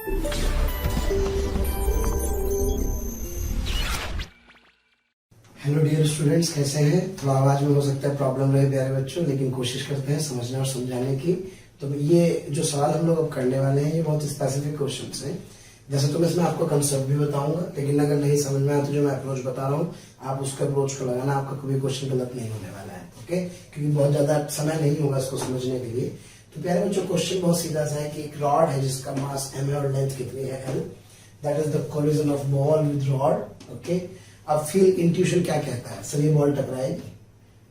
Hello dear students, कैसे हैं? थोड़ा आवाज में हो सकता है प्रॉब्लम रहे प्यारे बच्चों, लेकिन कोशिश करते हैं समझने और समझाने की। तो ये जो सवाल हम लोग अब करने वाले हैं ये बहुत स्पेसिफिक क्वेश्चंस हैं। जैसे तो मैं इसमें आपको कंसेप्ट भी बताऊंगा, लेकिन अगर नहीं समझ में आया तो जो मैं अप्रोच बता रहा हूँ आप उसके अप्रोच को लगाना, आपका कोई क्वेश्चन गलत नहीं होने वाला है। ओके, क्योंकि बहुत ज्यादा समय नहीं होगा इसको समझने के लिए। तो प्यारे बच्चों, क्वेश्चन बहुत सीधा सा है कि एक रॉड है जिसका मास m है और लेंथ कितनी है l। That is the collision of ball with rod. Okay, अब फील इंट्यूशन क्या कहता है? सर ये बॉल टकराएगी,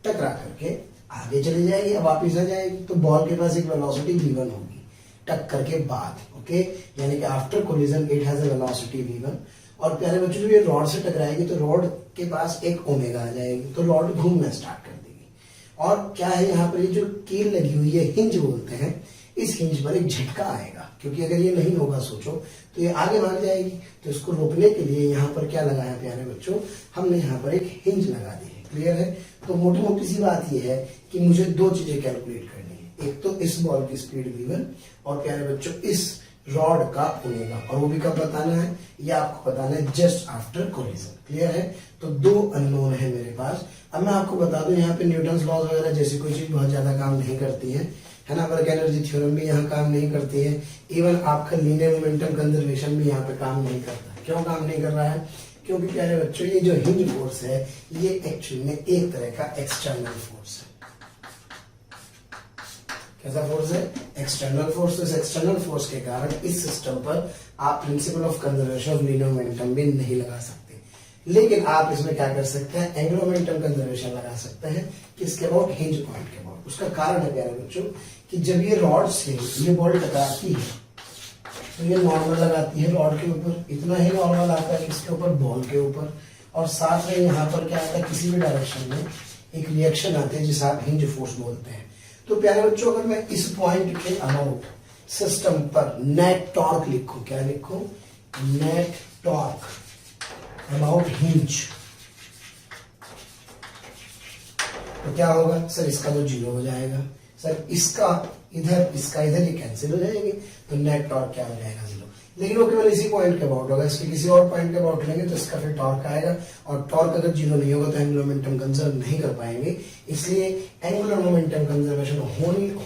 टकरा करके आगे चली जाएगी, अब वापिस आ जाएगी, तो बॉल के पास एक वेलोसिटी v1 होगी टक्कर के बाद। ओके, यानी कि after collision it has a velocity v1। और प्यारे बच्चों, जब ये रॉड से टकराएगी तो रॉड के पास एक ओमेगा आ जाएगी, तो रॉड घूमना स्टार्ट कर देगी। और क्या है यहाँ पर, ये जो कील लगी हुई है, हिंज बोलते हैं, इस हिंज पर एक झटका आएगा, क्योंकि अगर ये नहीं होगा सोचो तो ये आगे भाग जाएगी। तो इसको रोकने के लिए यहाँ पर क्या लगाया प्यारे बच्चों, हमने यहाँ पर एक हिंज लगा दी है। क्लियर है? तो मोटी मोटी सी बात ये है कि मुझे दो चीजें कैलकुलेट करनी है, एक तो इस बॉल की स्पीड v1 और प्यारे बच्चों इस रॉड का ओमेगा, और वो भी कब बताना है, ये आपको बताना है जस्ट आफ्टर कोलिजन। क्लियर है? तो दो अननोन है मेरे पास। अब मैं आपको बता दूं, यहाँ पे न्यूटन्स लॉज वगैरह जैसी कोई चीज बहुत ज्यादा काम नहीं करती है ना। वर्क एनर्जी थ्योरम भी यहाँ काम नहीं करती है। इवन आपका लीनियर मोमेंटम कंजर्वेशन भी यहाँ पे काम नहीं करता। क्यों काम नहीं कर रहा है? क्योंकि प्यारे बच्चों, ये जो हिंज फोर्स है ये एक्चुअली में एक तरह का एक्सटर्नल फोर्स है। कैसा फोर्स है? External force. इस एक्सटर्नल फोर्स के कारण इस सिस्टम पर आप principle of conservation of linear momentum भी नहीं लगा सकते, लेकिन आप इसमें क्या कर सकते हैं, एंगुलर मोमेंटम कंजर्वेशन लगा सकते हैं। किसके अबाउट? हिंज पॉइंट के अबाउट। उसका कारण है प्यारे बच्चों कि जब ये रॉड से ये बॉल टकराती है तो ये नॉर्मल लगाती है रॉड के ऊपर, इतना ही नॉर्मल आता है किसके ऊपर? बॉल के ऊपर। और साथ में यहाँ पर क्या आता है, किसी भी डायरेक्शन में एक रिएक्शन आते हैं जिसे आप हिंज फोर्स बोलते हैं। तो प्यारे बच्चों, अगर मैं इस पॉइंट के अबाउट सिस्टम पर नेट टॉर्क लिखूं, क्या लिखूं? नेट टॉर्क अबाउट हिंज, तो क्या होगा? सर इसका तो जीरो हो जाएगा, सर इसका इधर ये कैंसिल हो जाएंगे, तो नेट टॉर्क क्या हो जाएगा? जीरो। लेकिन वो केवल इसी पॉइंट के अबाउट होगा, इसके किसी और पॉइंट के अबाउट लेंगे तो इसका फिर टॉर्क आएगा, और टॉर्क अगर जीरो नहीं होगा तो एंगुलर मोमेंटम कंजर्व नहीं कर पाएंगे। इसलिए angular momentum conservation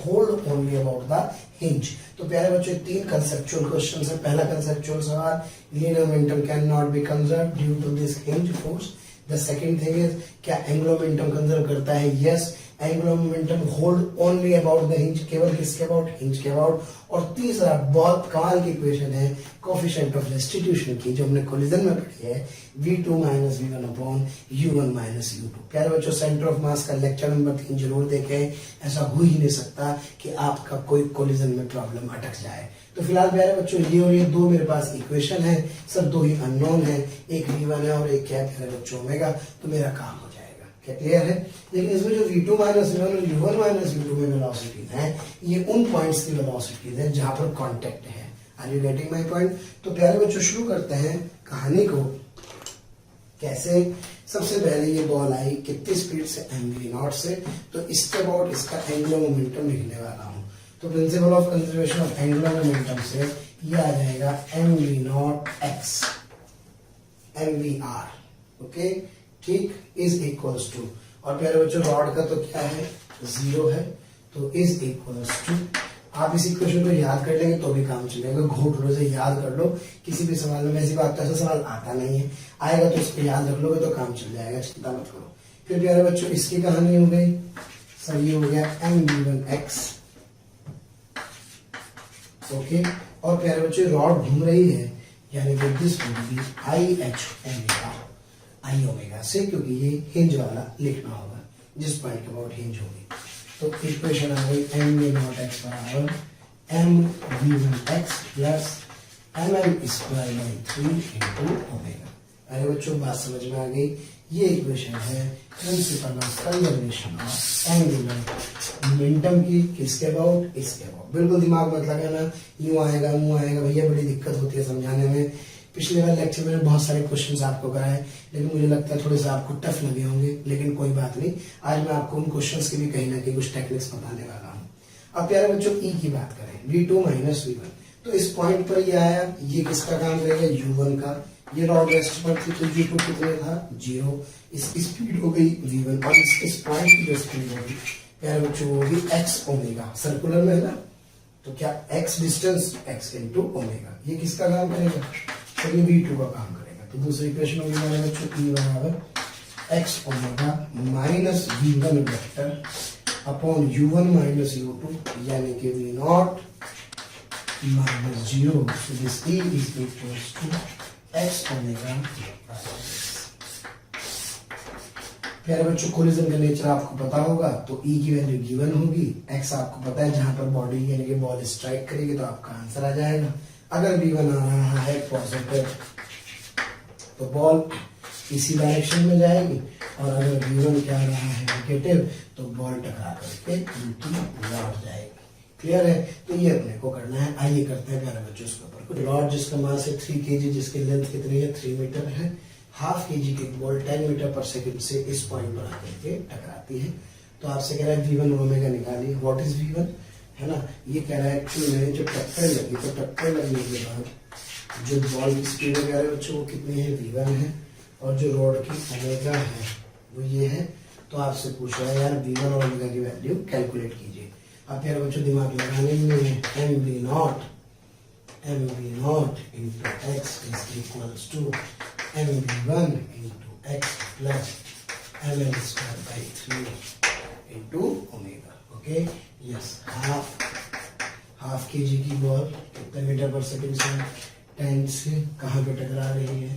hold only about the hinge. तो प्यारे बच्चों, तीन कंसेप्चुअल क्वेश्चन है। पहला कंसेप्चुअल सवाल, linear momentum can not be conserve due to this hinge force. The second thing is, क्या एंगुलर मोमेंटम कंजर्व करता है? Yes. Angular momentum hold only about the hinge, केवल किसके अबाउट? हिंज के about. और तीसरा बहुत कमाल की इक्वेशन है कोफिशिएंट ऑफ रेस्टिट्यूशन की, जो हमने कोलिजन में पढ़ी है, v2 minus v1 upon u1 minus u2। प्यारे बच्चों, सेंटर ऑफ मास का लेक्चर नंबर 3 जरूर देखें। ऐसा हो ही नहीं सकता कि आपका कोई कोलिजन में प्रॉब्लम अटक जाए। तो फिलहाल प्यारे बच्चों, ये और ये दो मेरे पास इक्वेशन है। सर दो ही अननोन है, एक v1 है और एक क्या है प्यारे बच्चों? ओमेगा। तो मेरा काम हो जाएगा। क्या क्लियर है? लेकिन इसमें जो v2 माइनस v1 और u1 माइनस u2 में वेलोसिटीज हैं, ये उन पॉइंट्स की वेलोसिटीज हैं जहां पर कांटेक्ट है। Are you getting my point? तो प्यारे बच्चों, शुरू करते हैं कहानी को। कैसे? सबसे पहले ये बॉल आई कितनी स्पीड से? mv0 से। तो इसके अबाउट इसका एंगुलर मोमेंटम लिखने वाला हूं। तो principle of conservation of angular momentum से ये आ जाएगा mv0x mvr। ओके, ठीक, इज इक्वल्स टू, और प्यारे बच्चों रॉड का तो क्या है? जीरो है, तो इज इक्वल्स टू। आप इस इक्वेशन को याद कर लेंगे तो भी काम चलेगा, घोटलों से याद कर लो किसी भी सवाल में। वैसी बात तो ऐसा सवाल आता नहीं है, आएगा तो उसको याद रख लोगे तो काम चल जाएगा, चिंता मत करो। फिर प्यारे बच्चों, इसकी कहानी हो गई। सर ये हो गया mv1x। ओके, और प्यारे बच्चों रॉड घूम रही है, यानी कि this will be I omega से, क्योंकि ये हिंज वाला लिखना होगा जिस पॉइंट के अबाउट हिंज होगी। तो इक्वेशन आ गई mv0x बराबर mv1x plus mm square by 3 into omega. अरे बच्चों, बात समझ में आ गई? ये इक्वेशन है principle of conservation of angular momentum की। किसके अबाउट? इसके अबाउट। बिल्कुल दिमाग मत लगाना, यूं आएगा मुंह आएगा, भैया बड़ी दिक्कत होती है समझाने में। पिछले वाले लेक्चर में बहुत सारे क्वेश्चंस आपको कराए, लेकिन मुझे लगता है थोड़े से आपको टफ लगे होंगे, लेकिन कोई बात नहीं, आज मैं आपको उन क्वेश्चंस की भी कहीं ना कहीं कुछ टेक्निक्स बताने वाला हूँ। अब प्यारे बच्चों, ई की बात करें, v2 माइनस v1, तो इस पॉइंट पर ये आया, ये किसका काम करेगा, u1 का। ये रॉड रेस्ट पर थी तो u2 कितने था 0, इसकी स्पीड हो गई v1 और इस पॉइंट की जो स्पीड होगी प्यारे बच्चों वो होगी x ओमेगा, सर्कुलर में है ना, तो क्या x distance x into omega, ये किसका काम करेगा, तो ये v2 का काम करेगा। तो दूसरी इक्वेशन होगी हमारे बच्चों E बराबर x omega minus v1 vector upon u1 minus u2 यानी कि v0 minus 0। so this E is equals to x omega. प्यारे बच्चों कोलिजन का नेचर आपको पता होगा, तो E की वैल्यू गिवन होगी, x आपको पता है जहां पर बॉडी यानी कि बॉल स्ट्राइक करेगी तो आपका आंसर आ जाएगा। अगर v1 आ रहा है पॉजिटिव तो बॉल इसी डायरेक्शन में जाएगी, और अगर v1 क्या आ रहा है नेगेटिव तो बॉल टकरा करके उल्टी लौट जाएगी। क्लियर है, तो ये अपने को करना है। आइए करते हैं प्यारे बच्चों इसके ऊपर कुछ। रॉड जिसका मास है 3 kg, जिसकी लेंथ कितनी है 3 मीटर है, हाफ kg की बॉल 10 मीटर पर सेकंड से इस पॉइंट पर आकर के टकराती है। तो आपसे कह रहा है v1 ओमेगा निकालिए। व्हाट इज v1 है ना, ये कह रहा है एक्चुअली में जो टक्कर लगी, तो टक्कर लगने के बाद जो बॉल की स्पीड है प्यारे बच्चों वो कितनी है v1 है, और जो रॉड की ओमेगा है वो ये है। तो आपसे पूछ रहा है यार v1 और ओमेगा की वैल्यू कैलकुलेट कीजिए। आप प्यारे बच्चों दिमाग लगाने में mv0 into x is equals to mv1 into x plus ml square by 3 into omega। Okay yes, half kg की बॉल कितने मीटर पर सेकंड से 10 से कहाँ पे टकरा रही है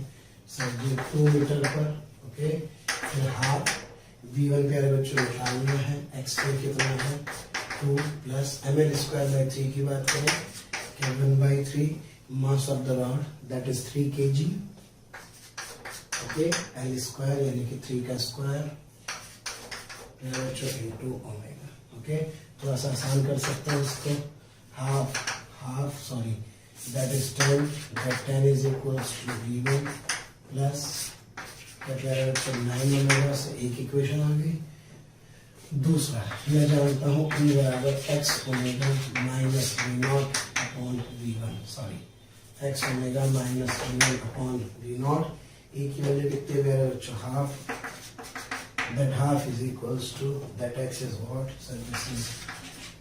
सर, ये 2 मीटर पर। ओके फिर हाफ v1 प्यारे बच्चों निकालना है, x पे कितना है 2 प्लस ml स्क्वायर बाई 3 की बात करें क्या 1/3 मास of the rod that is 3 kg। Okay L square यानी कि 3 का स्क्वायर इनटू ओमेगा। ओके थोड़ा सा आसान कर सकते हैं इसको, half sorry that is 10, that 10 is equals to v1 plus क्या कह रहे हैं 9 ओमेगा से एक इक्वेशन आ गई। दूसरा मैं जानता हूँ E बराबर x omega minus v0 upon v1, sorry x omega minus v1 upon v0। E की वैल्यू कितने मेरे बच्चों half, that half is equals to that x is what, so this is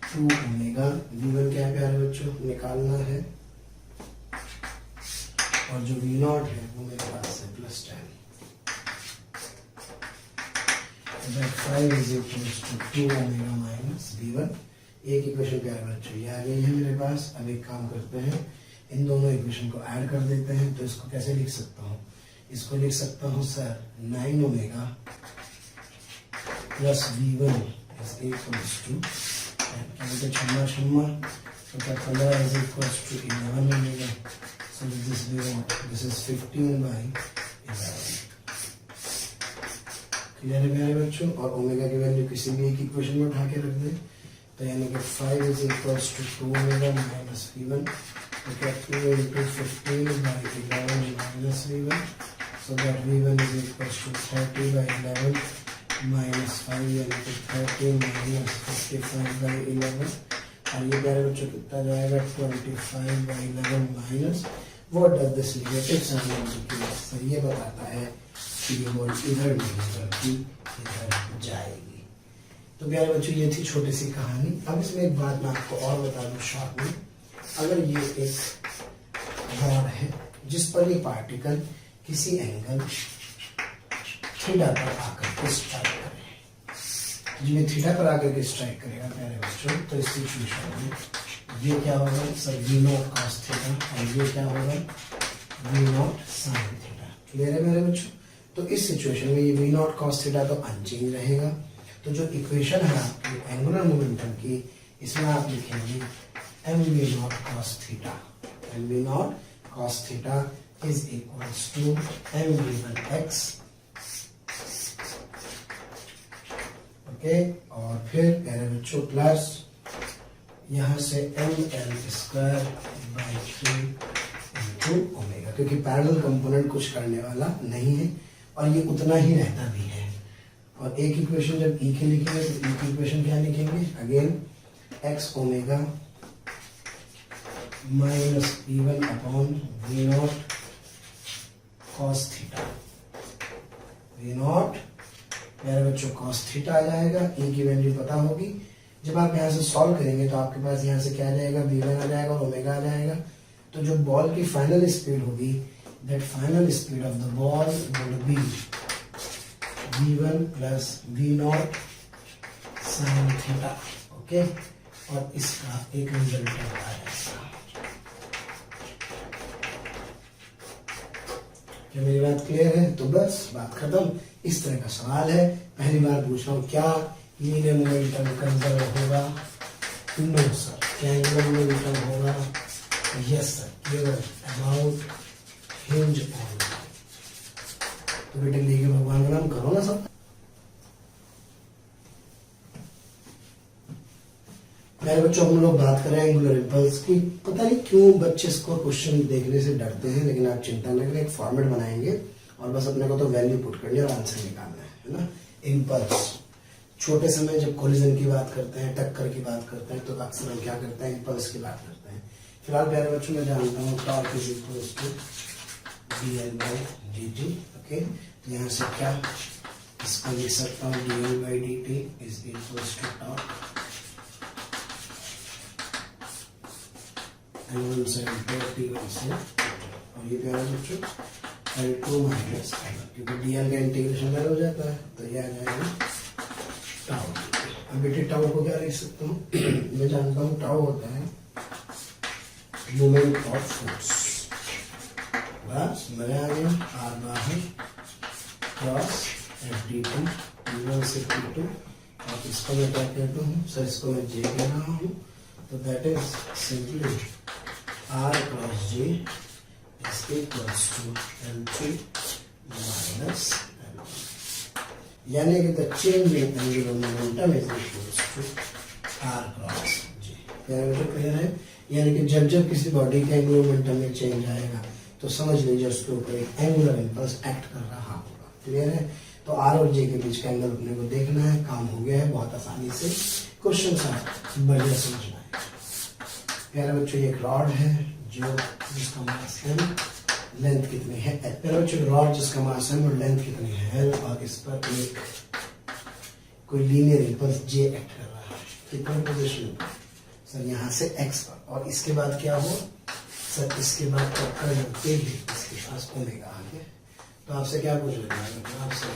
2 omega. v1 क्या है प्यारे बच्चों निकालना है, और जो v0 है वो मेरे पास है +10। that 5 is equals to 2 omega minus v1। एक इक्वेशन प्यारे बच्चों ये आ गई है मेरे पास। अब एक काम करते हैं, इन दोनों इक्वेशन को ऐड कर देते हैं। तो इसको कैसे लिख सकता हूँ, इसको लिख सकता हूँ sir 9 omega plus v1 is equals to छम्मा तो क्या 15 is equals to 11 omega. so this is 15/11। Clear है मेरे बच्चों, और ओमेगा की वैल्यू किसी भी एक इक्वेशन में उठा के रख दें, तो यानी कि 5 is equals to 2 omega minus v1, तो क्या 2 into 15/11 minus v1, so that v1 is equals to 30/11 minus 5 यानी कि 30 माइनस 55/11। और ये प्यारे बच्चों कितना जाएगा 25/11 minus what does this negative sign. Sir ये बताता है कि ये बॉल इधर नहीं बल्कि इधर जाएगी। तो प्यारे बच्चों ये थी छोटी सी कहानी। अब इसमें एक बात मैं आपको और बता दूं शॉर्ट में, अगर ये एक रॉड है जिस पर ये पार्टिकल किसी एंगल थीटा पर आकर के स्ट्राइक करे, जिन्हें थीटा पर आकर के स्ट्राइक करेगा प्यारे बच्चों, तो इस सिचुएशन में ये क्या होगा सर v0 cos थीटा, और ये क्या होगा v0 sin थीटा। क्लियर है मेरे बच्चों, तो इस सिचुएशन में ये v0 cos थीटा तो अनचेंज रहेगा। तो जो इक्वेशन है आपकी एंगुलर मोमेंटम की, इसमें आप लिखेंगे mv0 cos theta, mv0 cos theta is equals to mv1x। Okay और फिर प्यारे बच्चों प्लस यहाँ से ml square by 3 into omega, क्योंकि पैरेलल कंपोनेंट कुछ करने वाला नहीं है और ये उतना ही रहता भी है। और एक इक्वेशन जब ई के लिखेंगे तो ई की इक्वेशन क्या लिखेंगे, again x omega minus P1 upon V0 cos theta. V0 मेरे बच्चों cos थीटा आ जाएगा, E की वैल्यू पता होगी। जब आप यहाँ से सॉल्व करेंगे तो आपके पास यहाँ से क्या आ जाएगा, V1 आ जाएगा और ओमेगा आ जाएगा। तो जो बॉल की फाइनल स्पीड होगी, that final speed of the ball would be V1 plus V0 sin theta. Okay, और इसका एक रिजल्ट आएगा। क्या मेरी बात क्लियर है? तो बस बात खत्म। इस तरह का सवाल है, पहली बार पूछ रहा हूँ, क्या लीनियर मोमेंटम कंजर्व होगा? No sir. क्या एंगुलर मोमेंटम होगा? यस सर, केवल अबाउट हिंज ऑन। तो बेटे लेके भगवान का नाम करो ना सब। मेरे बच्चों हम लोग बात करें एंगुलर इम्पल्स की। पता नहीं क्यों बच्चे इसको क्वेश्चन देखने से डरते हैं, लेकिन आप चिंता न करें, एक फॉर्मेट बनाएंगे और बस अपने को तो वैल्यू पुट करनी है और आंसर निकालना है ना। इम्पल्स छोटे समय जब कोलिजन की बात करते हैं, टक्कर की बात करते हैं, तो अक्सर हम क्या करते हैं, इम्पल्स की बात करते हैं। फिलहाल प्यारे बच्चों मैं जानता हूँ torque is equals to dl/dt। Okay, तो यहाँ से क्या इसको लिख सकता हूँ, dl/dt is equals to torque L1 से T1 से, और ये प्यारे बच्चों L2 माइनस L1, क्योंकि dl का इंटीग्रेशन हो जाता है, तो ये आ जाएगा टाउ। अब बेटे टाउ को क्या लिख सकता हूँ, मैं जानता हूँ टाउ होता है मोमेंट ऑफ फोर्स। बस मजा आ गया। आर बाहर क्रॉस FD2 T1 से T2, और इसको मैं क्या कहता हूँ सर, इसको मैं J कह रहा हूँ। तो that is simply R cross J is equals to L3 minus L1, यानी कि the change in angular momentum is equals to R cross J। Clear है? यानी कि जब जब किसी बॉडी के एंगुलर मोमेंटम में चेंज आएगा तो समझ लीजिए उसके ऊपर एक एंगुलर इम्पल्स एक्ट कर रहा होगा। क्लियर है? तो R और J के बीच का एंगल अपने को देखना है, काम हो गया है बहुत आसानी से। क्वेश्चन सा बढ़िया समझना है प्यारे बच्चों। एक रॉड है जो जिसका मास है, लेंथ कितनी है? प्यारे बच्चों रॉड जिसका मास है और लेंथ कितनी है, और इस पर एक कोई लीनियर इम्पल्स J एक्ट कर रहा है। कितने पोजीशन पर सर? यहाँ से X पर, और इसके बाद क्या हो सर, इसके बाद टक्कर लगते ही इसके पास ओमेगा आ गया। तो आपसे क्या पूछ रहे हैं, आपसे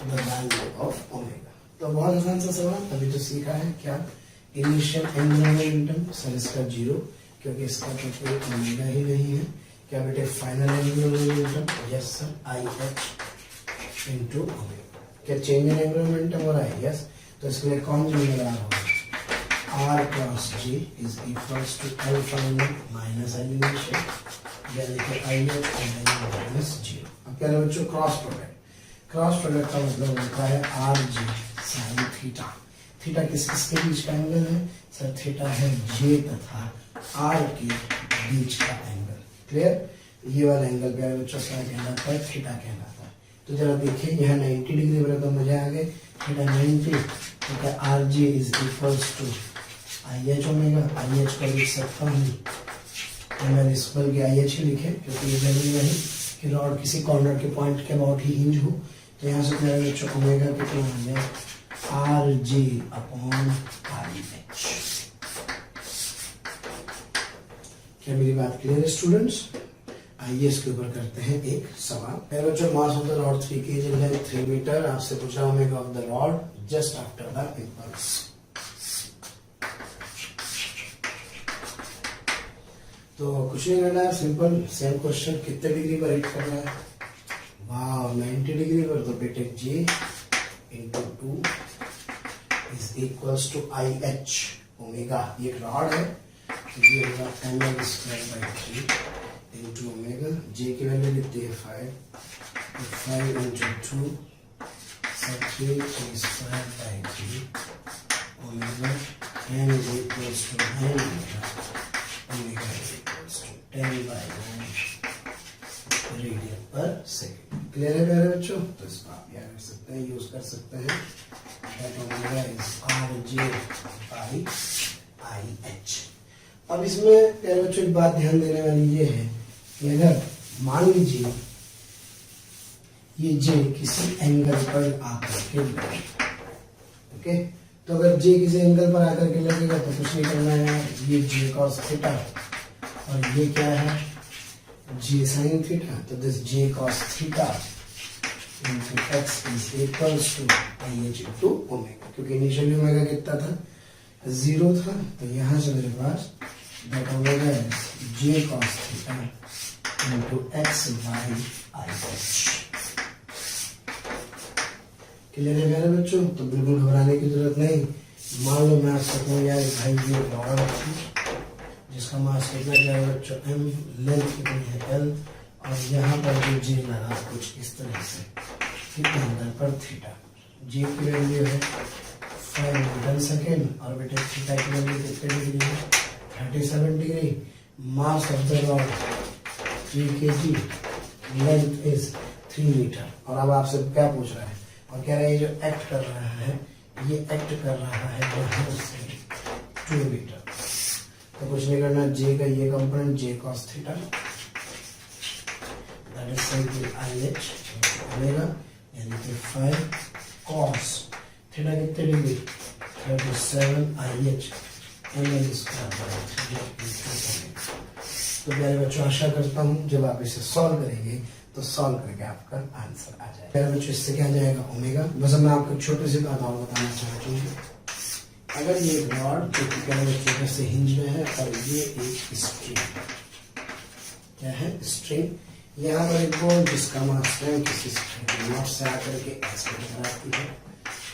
द वैल्यू ऑफ ओमेगा। तो बहुत आसान सा सवाल, अभी तो सीखा है क्या, इनिशियल एंगुलर मोमेंटम सर इसका 0, क्योंकि इसका तो कोई ओमेगा ही नहीं है। क्या बेटे final angular momentum? Yes sir, IH into omega. क्या चेंज इन एंगुलर मोमेंटम हो रहा है? यस। तो इसके लिए कौन जिम्मेदार होगा? R cross J is equals to L final minus L initial, यानी कि IH माइनस 0। अब क्या है बच्चों, क्रॉस प्रोडक्ट। क्रॉस प्रोडक्ट का मतलब होता है RJ साइन थीटा। थीटा किसके बीच का एंगल है सर? थीटा है J तथा R के बीच का एंगल। क्लियर? ये वाला एंगल प्यारे बच्चों क्या कहलाता है? थीटा कहलाता है। तो जरा देखिए यहाँ 90 डिग्री बना तो मजा आ गए, थीटा 90, तो क्या RJ is equals to IH omega. IH को लिख सकता हूँ, तो मैंने इस बल की IH ही लिखे, क्योंकि ये जरूरी नहीं कि रॉड किसी कॉर्नर के पॉइंट के अबाउट ही हिंज हो। तो यहाँ से मेरा बच्चों ओमेगा कितना आ गया, RJ अपॉन IH। क्या मेरी बात क्लियर है स्टूडेंट्स? आइए इसके ऊपर करते हैं एक सवाल। मेरे बच्चों mass of the rod 3 kg है, 3 मीटर। आपसे पूछा omega of the rod just after the impulse. तो कुछ नहीं करना है, सिंपल सेम क्वेश्चन। कितने डिग्री पर हिट करना है? वाह 90 डिग्री पर। तो बेटे J into 2 is equals to IH omega. ये रॉड है, ये होगा ml square by 3 into omega. J की वैल्यू कितनी है 5 into 2 3 square by 3 omega n is equals to 9 omega is equals to 10 by 9 radian per second. Clear है प्यारे बच्चों? तो इसको आप याद कर सकते हैं, यूज कर सकते हैं। Omega is RJ by IH। अब इसमें प्यारे बच्चों एक बात ध्यान देने वाली ये है कि अगर मान लीजिए ये जे किसी एंगल पर आकर के लगे, ओके, तो अगर जे किसी एंगल पर आकर के लगेगा तो कुछ नहीं करना है, ये जे कॉस थीटा और ये क्या है जे साइन थीटा, तो this J cos theta into x is equals to IH into omega, क्योंकि इनिशियली ओमेगा कितना था 0 था, तो यहाँ से मेरे पास that omega is j cos theta into x by IH। Clear है मेरे बच्चों? तो बिल्कुल घबराने की जरूरत नहीं। मान लो मैं आपसे कहूँ यार भाई ये रॉड जिसका मास कितना क्या है बच्चों m, लेंथ कितनी है l, और यहाँ पर जो जे लगा कुछ इस तरह से कितने एंगल पर थीटा, जे की वैल्यू है 5 न्यूटन सेकेंड और बेटे थीटा की वैल्यू कितने डिग्री है 37 degree, mass of the rod 3 kg, length is 3 metre. और अब आपसे क्या पूछ रहा है और कह रहा है ये जो एक्ट कर रहा है ये एक्ट कर रहा है यहाँ से 2 मीटर, तो कुछ नहीं करना, जे का ये component J cos theta that is simply IH omega यानी कि 5 cos थीटा कितने डिग्री 37 IH एंगल स्क्वायर। तो प्यारे बच्चों आशा करता हूँ जब आप इसे सॉल्व करेंगे तो सॉल्व करके आपका आंसर आ जाएगा। प्यारे बच्चों इससे क्या जाएगा ओमेगा। बस मैं आपको छोटी सी बात और बताना चाहता हूँ, अगर ये रॉड जो कि प्यारे बच्चों कैसे हिंज में है और ये एक स्ट्रिंग क्या है स्ट्रिंग, यहाँ पर एक बॉल जिसका मास है किसी नॉट से आकर के एक्स पर टकराती है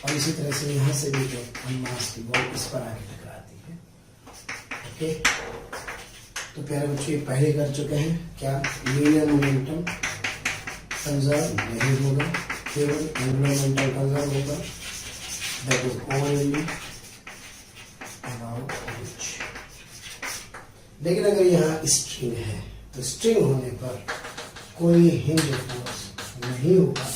और इसी तरह से यहाँ से भी मास की बॉल इस पर आके टकराती है, ओके। तो प्यारे बच्चों ये पहले कर चुके हैं, क्या लीनियर मोमेंटम कंजर्व नहीं होगा, केवल एंगुलर मोमेंटम कंजर्व होगा, that is only about h। लेकिन अगर यहाँ स्ट्रिंग है तो स्ट्रिंग होने पर कोई हिंज फोर्स नहीं होगा,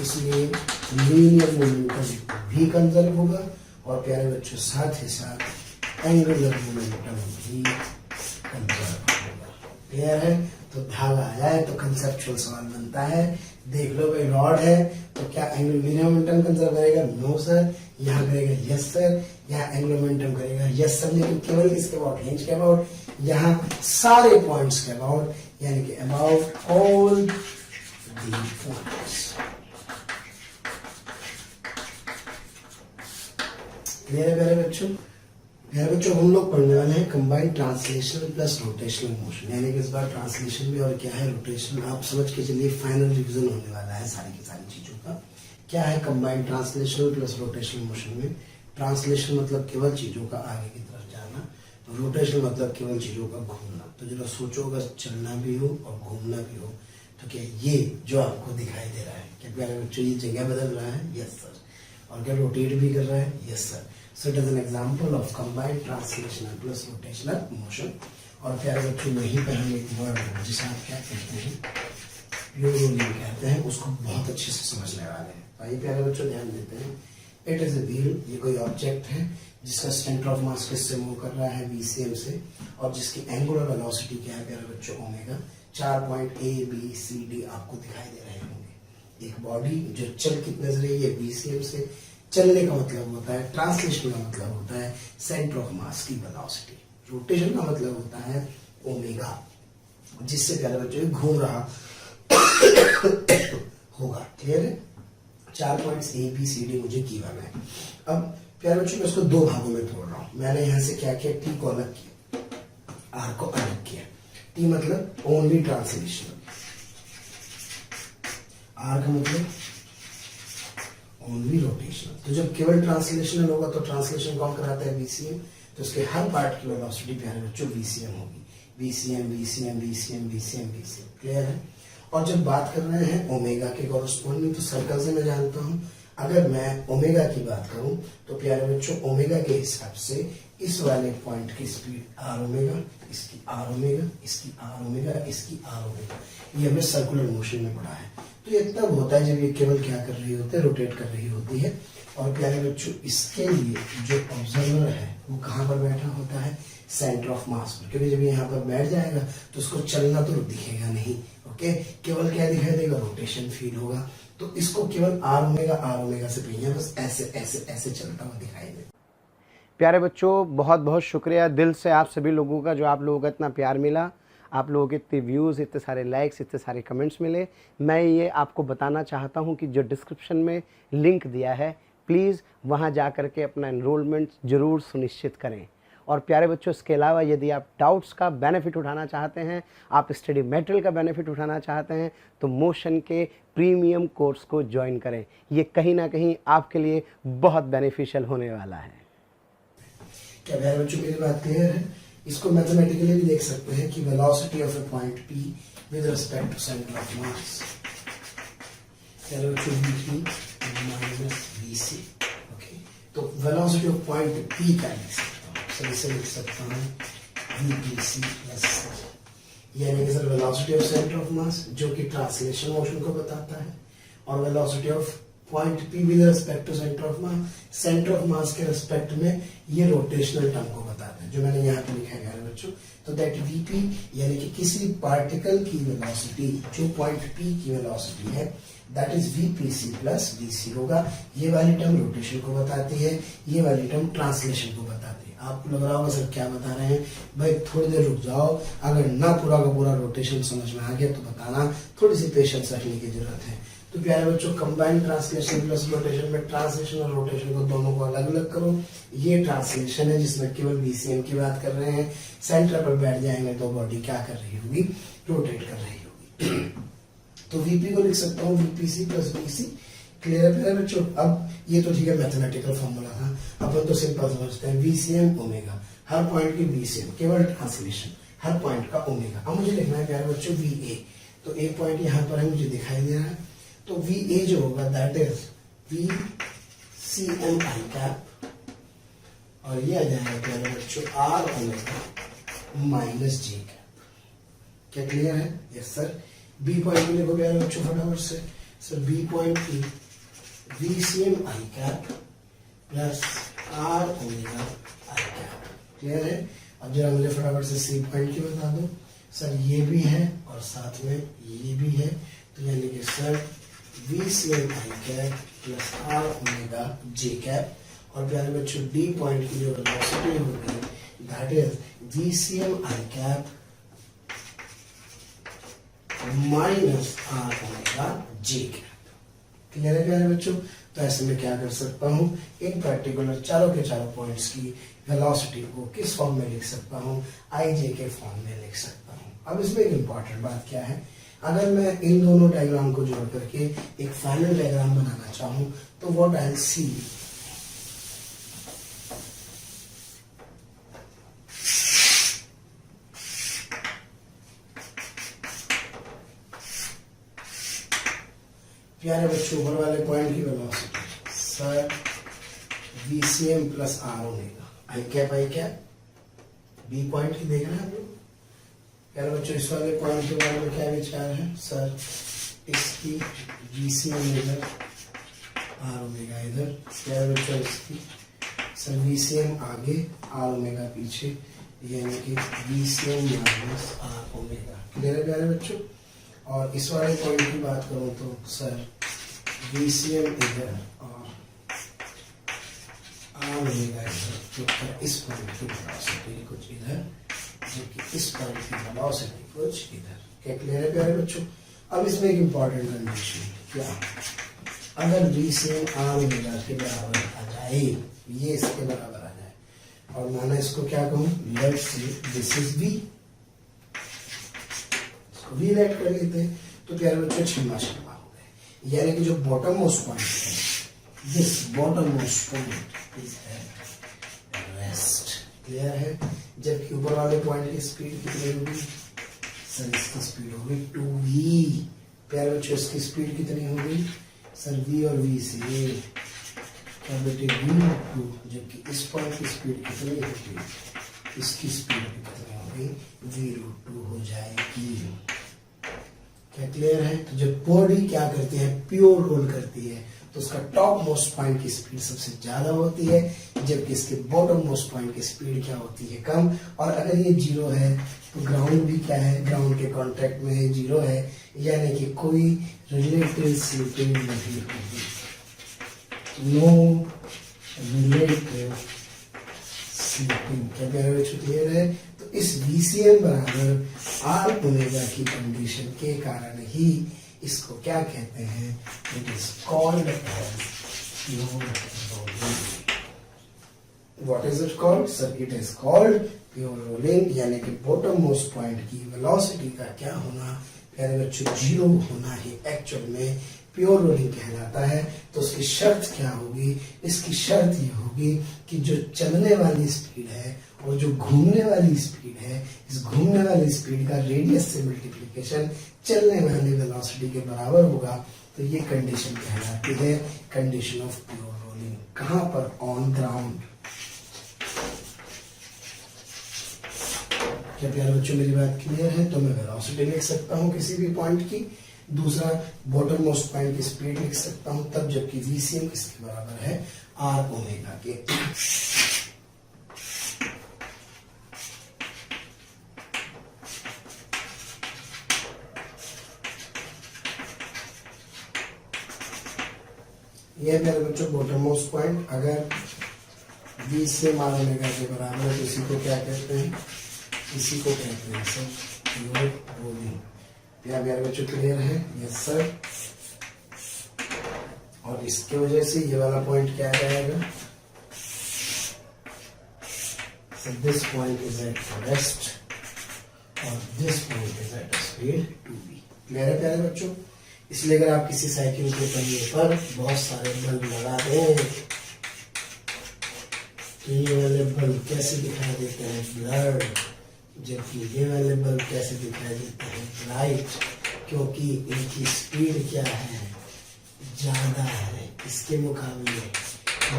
इसलिए लीनियर मोमेंटम भी कंजर्व होगा और प्यारे बच्चों साथ ही साथ एंगुलर मोमेंटम भी कंजर्व होगा। क्लियर है? तो धागा आया है तो कंसेप्चुअल सवाल बनता है, देख लो भाई रॉड है तो क्या एंगुलर लीनियर मोमेंटम कंजर्व करेगा? No sir. यहाँ करेगा यस सर, यहाँ एंगुलर मोमेंटम करेगा यस सर, लेकिन केवल किसके अबाउट? हिंज के अबाउट, यहाँ सारे पॉइंट्स के अबाउट, यानी कि about all the points. Clear है प्यारे बच्चों? प्यारे बच्चों हम लोग पढ़ने वाले हैं combined translational plus rotational motion, यानी कि इस बार ट्रांसलेशन भी और क्या है रोटेशन, आप समझ के चलिए फाइनल रिवीजन होने वाला है सारी की सारी चीजों का। क्या है combined translational plus rotational motion में? ट्रांसलेशन मतलब केवल चीजों का आगे की तरफ जाना, रोटेशन मतलब केवल चीजों का घूमना। तो जरा सोचो अगर चलना भी हो और घूमना भी हो तो क्या ये जो आपको दिखाई दे रहा है क्या प्यारे बच्चों ये जगह बदल रहा है? Yes sir. और क्या रोटेट भी कर रहा है? Yes sir. So it is an example of combined translational plus rotational motion. और प्यारे बच्चों वहीं पर हम एक वर्ड जिसे आप क्या कहते हैं यूरोलिंग कहते हैं, उसको बहुत अच्छे से समझने वाले हैं। आइए प्यारे बच्चों ध्यान देते हैं। इट इज ए व्हील, ये कोई ऑब्जेक्ट है जिसका सेंटर ऑफ मास किससे मूव कर रहा है? VCM से, और जिसकी एंगुलर वेलोसिटी क्या है प्यारे बच्चों? Omega. 4 point A B C D आपको दिखाई दे रहे होंगे। एक बॉडी जो चल कितने से रही है VCM से, चलने का मतलब होता है, ट्रांसलेशन का मतलब होता है सेंटर ऑफ मास की वेलोसिटी, रोटेशन का मतलब होता है ओमेगा, जिससे प्यारे बच्चों घूम रहा होगा। क्लियर है? 4 points A B C D मुझे गिवन है। अब प्यारे बच्चों मैं इसको 2 भागों में तोड़ रहा हूं। मैंने यहां से क्या किया? T को अलग किया, R को अलग किया। T मतलब ओनली ट्रांसलेशन, R का मतलब ओनली रोटेशनल। तो जब केवल ट्रांसलेशनल होगा तो ट्रांसलेशन कौन कराता है? VCM। तो उसके हर पार्ट की वेलोसिटी प्यारे बच्चों VCM होगी। VCM VCM VCM VCM VCM। Clear है? और जब बात कर रहे हैं ओमेगा के कॉरस्पॉन्डिंग, तो सर्कल से मैं जानता हूं अगर मैं ओमेगा की बात करूं तो प्यारे बच्चों ओमेगा के हिसाब से इस वाले पॉइंट की स्पीड R ओमेगा, इसकी R ओमेगा, इसकी R ओमेगा, इसकी R ओमेगा। ये हमें सर्कुलर मोशन में पढ़ा है। तो ये तब होता है जब ये केवल क्या कर रही होती है, रोटेट कर रही होती है। और प्यारे बच्चों, इसके लिए जो ऑब्जर्वर है वो कहाँ पर बैठा होता है, सेंटर ऑफ मास पर, क्योंकि जब ये यहाँ पर बैठ जाएगा तो उसको चलना तो दिखेगा नहीं। ओके, केवल क्या दिखाई देगा, रोटेशन फील होगा। तो इसको केवल आर ओमेगा से पहिया बस ऐसे ऐसे ऐसे चलता हुआ दिखाई देगा। प्यारे बच्चों, बहुत बहुत शुक्रिया दिल से आप सभी लोगों का, जो आप लोगों का इतना प्यार मिला, आप लोगों के इतने व्यूज़, इतने सारे लाइक्स, इतने सारे कमेंट्स मिले। मैं ये आपको बताना चाहता हूँ कि जो डिस्क्रिप्शन में लिंक दिया है, प्लीज़ वहाँ जा कर के अपना एनरोलमेंट ज़रूर सुनिश्चित करें। और प्यारे बच्चों, इसके अलावा यदि आप डाउट्स का बेनिफिट उठाना चाहते हैं, आप स्टडी मटेरियल का बेनिफिट उठाना चाहते हैं, तो मोशन के प्रीमियम कोर्स को ज्वाइन करें। ये कहीं ना कहीं आपके लिए बहुत बेनिफिशियल होने वाला है। क्या प्यारे बच्चों मेरी बात क्लियर है? इसको मैथमेटिकली भी देख सकते हैं कि velocity of a point P with respect to centre of mass, प्यारे बच्चों, Vp माइनस Vc। ओके, तो वेलोसिटी ऑफ पॉइंट P का लिख सकता हूँ, सर इसे लिख सकता हूँ Vpc प्लस, यानी कि sir velocity of centre of mass जो कि ट्रांसलेशन मोशन को बताता है, और velocity of point P with respect to centre of mass, centre of mass के रिस्पेक्ट में ये रोटेशनल टर्म को बताता है, जो मैंने यहाँ पे लिखा है बच्चों। तो दैट Vp यानी कि किसी पार्टिकल की वेलोसिटी जो पॉइंट P की वेलोसिटी है, that is Vpc plus Vc होगा। ये वाली टर्म रोटेशन को बताती है, ये वाली टर्म ट्रांसलेशन को बताती है। आपको लग रहा होगा सर क्या बता रहे हैं, भाई थोड़ी देर रुक जाओ, अगर ना पूरा का पूरा रोटेशन समझ में आ गया तो बताना, थोड़ी सी पेशेंस रखने की जरूरत है। तो प्यारे बच्चों, कंबाइंड ट्रांसलेशन प्लस रोटेशन में ट्रांसलेशन और रोटेशन को दोनों को अलग अलग करो। ये ट्रांसलेशन है जिसमें केवल VCM की बात कर रहे हैं, सेंटर पर बैठ जाएंगे तो बॉडी क्या कर रही होगी, रोटेट कर रही होगी। तो Vp को लिख सकता हूँ Vpc प्लस Vc। क्लियर है प्यारे बच्चों? अब ये तो ठीक है, मैथमेटिकल फॉर्मूला था, अपन तो सिंपल समझते हैं, VCM ओमेगा, हर पॉइंट की VCM, केवल ट्रांसलेशन, हर पॉइंट का ओमेगा। अब मुझे लिखना है प्यारे बच्चों VA, तो एक पॉइंट यहाँ पर है, मुझे दिखाई दे रहा है, तो VA जो होगा that is VCM i cap, और ये आ जाएगा प्यारे बच्चों R omega minus J cap. क्या क्लियर है? Yes sir. B पॉइंट के लिए हो गया बच्चों फटाफट से, सर B पॉइंट की VCM i cap plus R omega I cap. Clear है? अब जरा मुझे फटाफट से C पॉइंट की बता दो। सर ये भी है और साथ में ये भी है, तो यानी कि sir VCM i cap plus R omega J cap. और प्यारे बच्चों, D पॉइंट की जो वेलोसिटी होगी that is VCM i cap minus R omega J cap. Clear है प्यारे बच्चों? तो ऐसे में क्या कर सकता हूँ, इन पर्टिकुलर चारों के चारों पॉइंट्स की वेलोसिटी को किस फॉर्म में लिख सकता हूँ, IJ के फॉर्म में लिख सकता हूँ। अब इसमें एक इंपॉर्टेंट बात क्या है, अगर मैं इन दोनों डायग्राम को जोड़ करके एक फाइनल डायग्राम बनाना चाहूँ तो व्हाट आई विल सी, प्यारे बच्चों, ऊपर वाले पॉइंट की velocity sir VCM plus R omega आई कैप B पॉइंट की देख रहे हैं आप लोग। प्यारे बच्चों, इस वाले पॉइंट के बारे में क्या विचार है, सर इसकी VCM इधर, R ओमेगा इधर। प्यारे बच्चों, इसकी सर VCM आगे, R ओमेगा पीछे, यानी कि VCM minus R omega. Clear है प्यारे बच्चों? और इस वाले पॉइंट की बात करूं तो सर VCM इधर और R ओमेगा इधर, तो इस पॉइंट की वेलोसिटी कुछ इधर, जबकि इस पॉइंट की वेलोसिटी कुछ इधर। क्या क्लियर है प्यारे बच्चों? अब इसमें एक इंपॉर्टेंट कंडीशन क्या, अगर VCM R ओमेगा के बराबर आ जाए, ये इसके बराबर आ जाए, और माना इसको क्या कहूं, let's say this is V, V let कर लेते हैं, तो प्यारे बच्चों छिमा हो गए, यानी कि जो बॉटम मोस्ट पॉइंट है, this bottom most point is at rest. Clear है? जबकि ऊपर वाले पॉइंट की स्पीड कितनी होगी, सर इसकी स्पीड होगी 2v। प्यारे बच्चों, इसकी स्पीड कितनी होगी, सर V और V से क्या बेटे v/2, जबकि इस पॉइंट की स्पीड कितनी होगी, इसकी स्पीड कितनी होगी, v/2 हो जाएगी। क्या क्लियर है? तो जब बॉडी क्या करती है, प्योर रोल करती है, तो उसका टॉप मोस्ट पॉइंट की स्पीड सबसे ज्यादा होती है, जबकि इसके बॉटम मोस्ट पॉइंट की स्पीड क्या होती है, कम। और अगर ये जीरो है तो ग्राउंड भी क्या है, ग्राउंड के कॉन्टेक्ट में है, जीरो है, यानी कि कोई रिलेटिव स्लिपिंग नहीं होगी, नो रिलेटिव स्लिपिंग। क्या कह रहे हो, क्लियर है? तो इस VCM बराबर आर ओमेगा की कंडीशन के कारण ही इसको क्या कहते हैं, it is called pure rolling. What is it called sir? It is called pure rolling, यानी कि बॉटम मोस्ट पॉइंट की वेलोसिटी का क्या होना प्यारे बच्चों, जीरो होना ही एक्चुअल में प्योर रोलिंग कहलाता है। तो उसकी शर्त क्या होगी? इसकी शर्त ये होगी कि जो चलने वाली स्पीड है और जो घूमने वाली स्पीड है, इस घूमने वाली स्पीड का रेडियस से मल्टीप्लिकेशन चलने वाली वेलोसिटी के बराबर होगा। तो ये कंडीशन कहलाती है कंडीशन ऑफ प्योर रोलिंग। कहां पर? On ground. क्या प्यारे बच्चों मेरी बात क्लियर है? तो मैं वेलोसिटी लिख सकता हूं किसी भी पॉइंट की, दूसरा बॉटम मोस्ट पॉइंट की स्पीड लिख सकता हूं तब, जबकि VCM किसके बराबर है, आर ओमेगा के। ये मेरे बच्चों बॉटम मोस्ट पॉइंट अगर VCM आर ओमेगा के बराबर है तो इसी को क्या कहते हैं, इसी को कहते हैं सर प्योर रोलिंग। क्या प्यारे बच्चों क्लियर है? Yes sir. और इसके वजह से ये वाला पॉइंट क्या रहेगा, so this point is at rest और this point is at speed 2v। Clear है प्यारे बच्चों? इसलिए अगर आप किसी साइकिल के पहिए पर बहुत सारे बल्ब लगा दें तो ये वाले बल्ब कैसे दिखाई देते हैं, ब्लर, जबकि ये वाले बल्ब कैसे दिखाई देते हैं, ब्राइट, क्योंकि इनकी स्पीड क्या है, ज्यादा है इसके मुकाबले,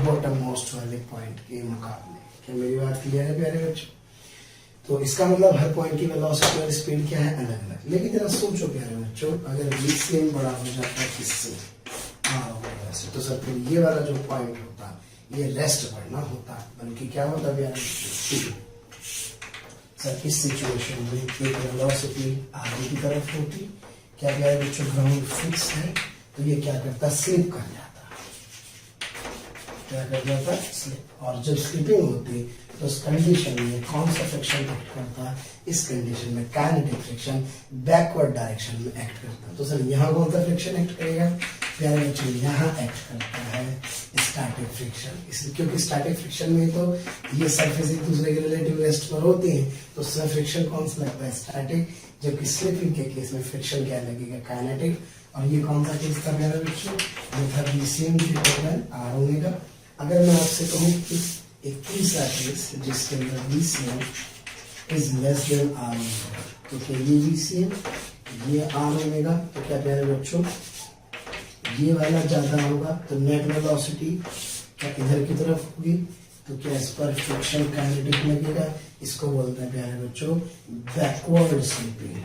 बॉटम मोस्ट वाले पॉइंट के मुकाबले। क्या मेरी बात क्लियर है प्यारे बच्चों? तो इसका मतलब हर पॉइंट की वेलोसिटी और स्पीड क्या है, अलग अलग। लेकिन जरा सोचो प्यारे बच्चों, अगर VCM बड़ा हो जाता है किससे, आर ओमेगा से, तो सर फिर ये वाला जो पॉइंट होता ये रेस्ट पर ना होता, बल्कि क्या होता प्यारे बच्चों, सर इस सिचुएशन में एक वेलोसिटी आगे की तरफ होती। क्या प्यारे बच्चों ग्राउंड फिक्स है तो ये क्या करता, स्लिप कर जाता, क्या कर जाता, स्लिप। और जब स्लिपिंग होती तो उस कंडीशन में कौन सा फ्रिक्शन एक्ट करता, इस कंडीशन में काइनेटिक फ्रिक्शन बैकवर्ड डायरेक्शन में एक्ट करता। तो सर यहाँ कौन सा फ्रिक्शन एक्ट करेगा प्यारे बच्चों, यहाँ एक्ट करता है स्टैटिक फ्रिक्शन, क्योंकि स्टैटिक फ्रिक्शन में तो ये सरफेस एक दूसरे के रिलेटिव रेस्ट पर होती है, तो सर फ्रिक्शन कौन सा लगता है, स्टैटिक, जबकि स्लिपिंग के केस में फ्रिक्शन क्या लगेगा, काइनेटिक। और ये कौन सा केस था प्यारे बच्चों, ये था VCM आर ओमेगा। अगर मैं आपसे कहूँ कि एक तीसरा केस जिसके अंदर VCM is less than R omega, तो क्या ये VCM ये आर ओमेगा, तो क्या प्यारे बच्चों ये वाला ज्यादा होगा, तो नेट वेलोसिटी क्या इधर की तरफ होगी, तो क्या इस पर फ्रिक्शन काइनेटिक लगेगा, इसको बोलते हैं प्यारे बच्चों बैकवर्ड स्लिपिंग।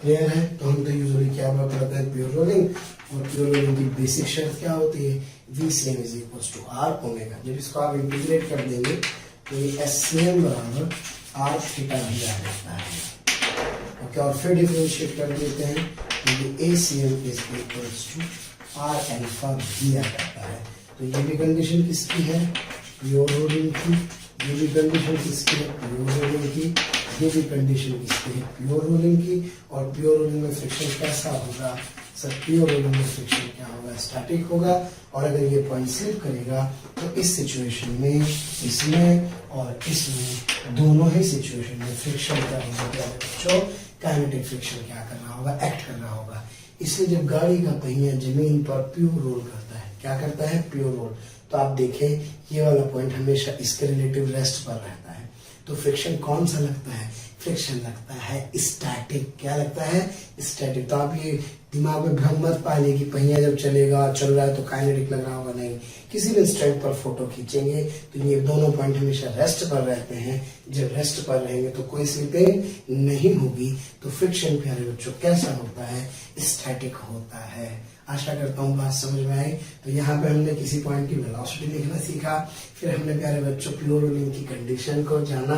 क्लियर है? तो हम तो यूजुअली क्या बात करते हैं, प्योर रोलिंग, और प्योर रोलिंग की बेसिक शर्त क्या होती है, VCM is equal to R omega. जब इसको आप इंटीग्रेट कर देंगे तो ये SCM बराबर आर थीटा भी आ जाता है। ओके, और फिर डिफरेंशिएट कर देते हैं तो ये ACM is equal to R alpha भी आ जाता है। तो ये भी कंडीशन किसकी है, प्योर रोलिंग की, ये भी कंडीशन किसकी है, प्योर रोलिंग की, ये भी कंडीशन किसकी है, प्योर रोलिंग की। और प्योर रोलिंग में फ्रिक्शन कैसा होगा सर, प्योर रोलिंग में फ्रिक्शन क्या होगा, स्टैटिक होगा। और अगर ये पॉइंट स्लिप करेगा तो इस सिचुएशन में, इसमें और इसमें, दोनों ही सिचुएशन में फ्रिक्शन क्या होगा बच्चों, काइनेटिक फ्रिक्शन क्या कर रहा होगा, एक्ट कर रहा होगा। इसलिए जब गाड़ी का पहिया जमीन पर प्योर रोल करता है, क्या करता है, प्योर रोल, तो आप देखें ये वाला पॉइंट हमेशा इसके रिलेटिव रेस्ट पर रहता है। तो फ्रिक्शन कौन सा लगता है, फ्रिक्शन लगता है स्टैटिक। क्या लगता है, स्टैटिक। तो आप ये दिमाग में भ्रम मत पाने की पहिया जब चलेगा चल रहा है तो काइनेटिक लग रहा होगा, नहीं। किसी भी इंस्टेंट पर फोटो खींचेंगे तो ये दोनों पॉइंट हमेशा रेस्ट पर रहते हैं। जब रेस्ट पर रहेंगे तो कोई स्लिपिंग नहीं होगी। तो फ्रिक्शन प्यारे बच्चों कैसा होता है? स्टैटिक होता है। आशा करता हूँ बात समझ में आई। तो यहाँ पे हमने किसी पॉइंट की वेलोसिटी लिखना सीखा, फिर हमने प्यारे बच्चों प्योर रोलिंग की कंडीशन को जाना।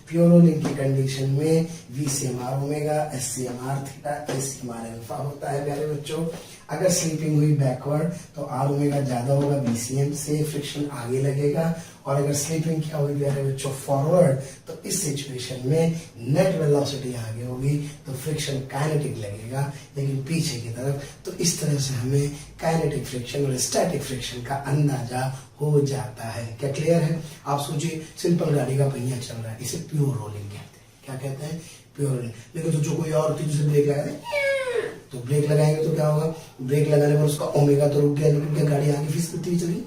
प्योर रोलिंग की कंडीशन में VCMR omega, SCMR theta, ACMR alpha होता है प्यारे बच्चों। अगर स्लीपिंग हुई बैकवर्ड तो R ओमेगा ज्यादा होगा VCM से, फ्रिक्शन आगे लगेगा। और अगर स्लीपिंग क्या हुई प्यारे बच्चों फॉरवर्ड, तो इस सिचुएशन में नेट वेलोसिटी आगे होगी तो फ्रिक्शन काइनेटिक लगेगा, लेकिन पीछे की तरफ। तो इस तरह से हमें काइनेटिक फ्रिक्शन और स्टैटिक फ्रिक्शन का अंदाजा हो जाता है। क्या क्लियर है? आप सोचिए सिंपल गाड़ी का पहिया चल रहा है, इसे प्योर रोलिंग कहते हैं। क्या कहते हैं? Pure rolling. लेकिन तो जो कोई और होती है जिसे ब्रेक लगा दे, तो ब्रेक लगाएंगे तो क्या होगा? ब्रेक लगाने पर उसका ओमेगा तो रुक गया, लेकिन क्या गाड़ी आगे फिसलती हुई चली,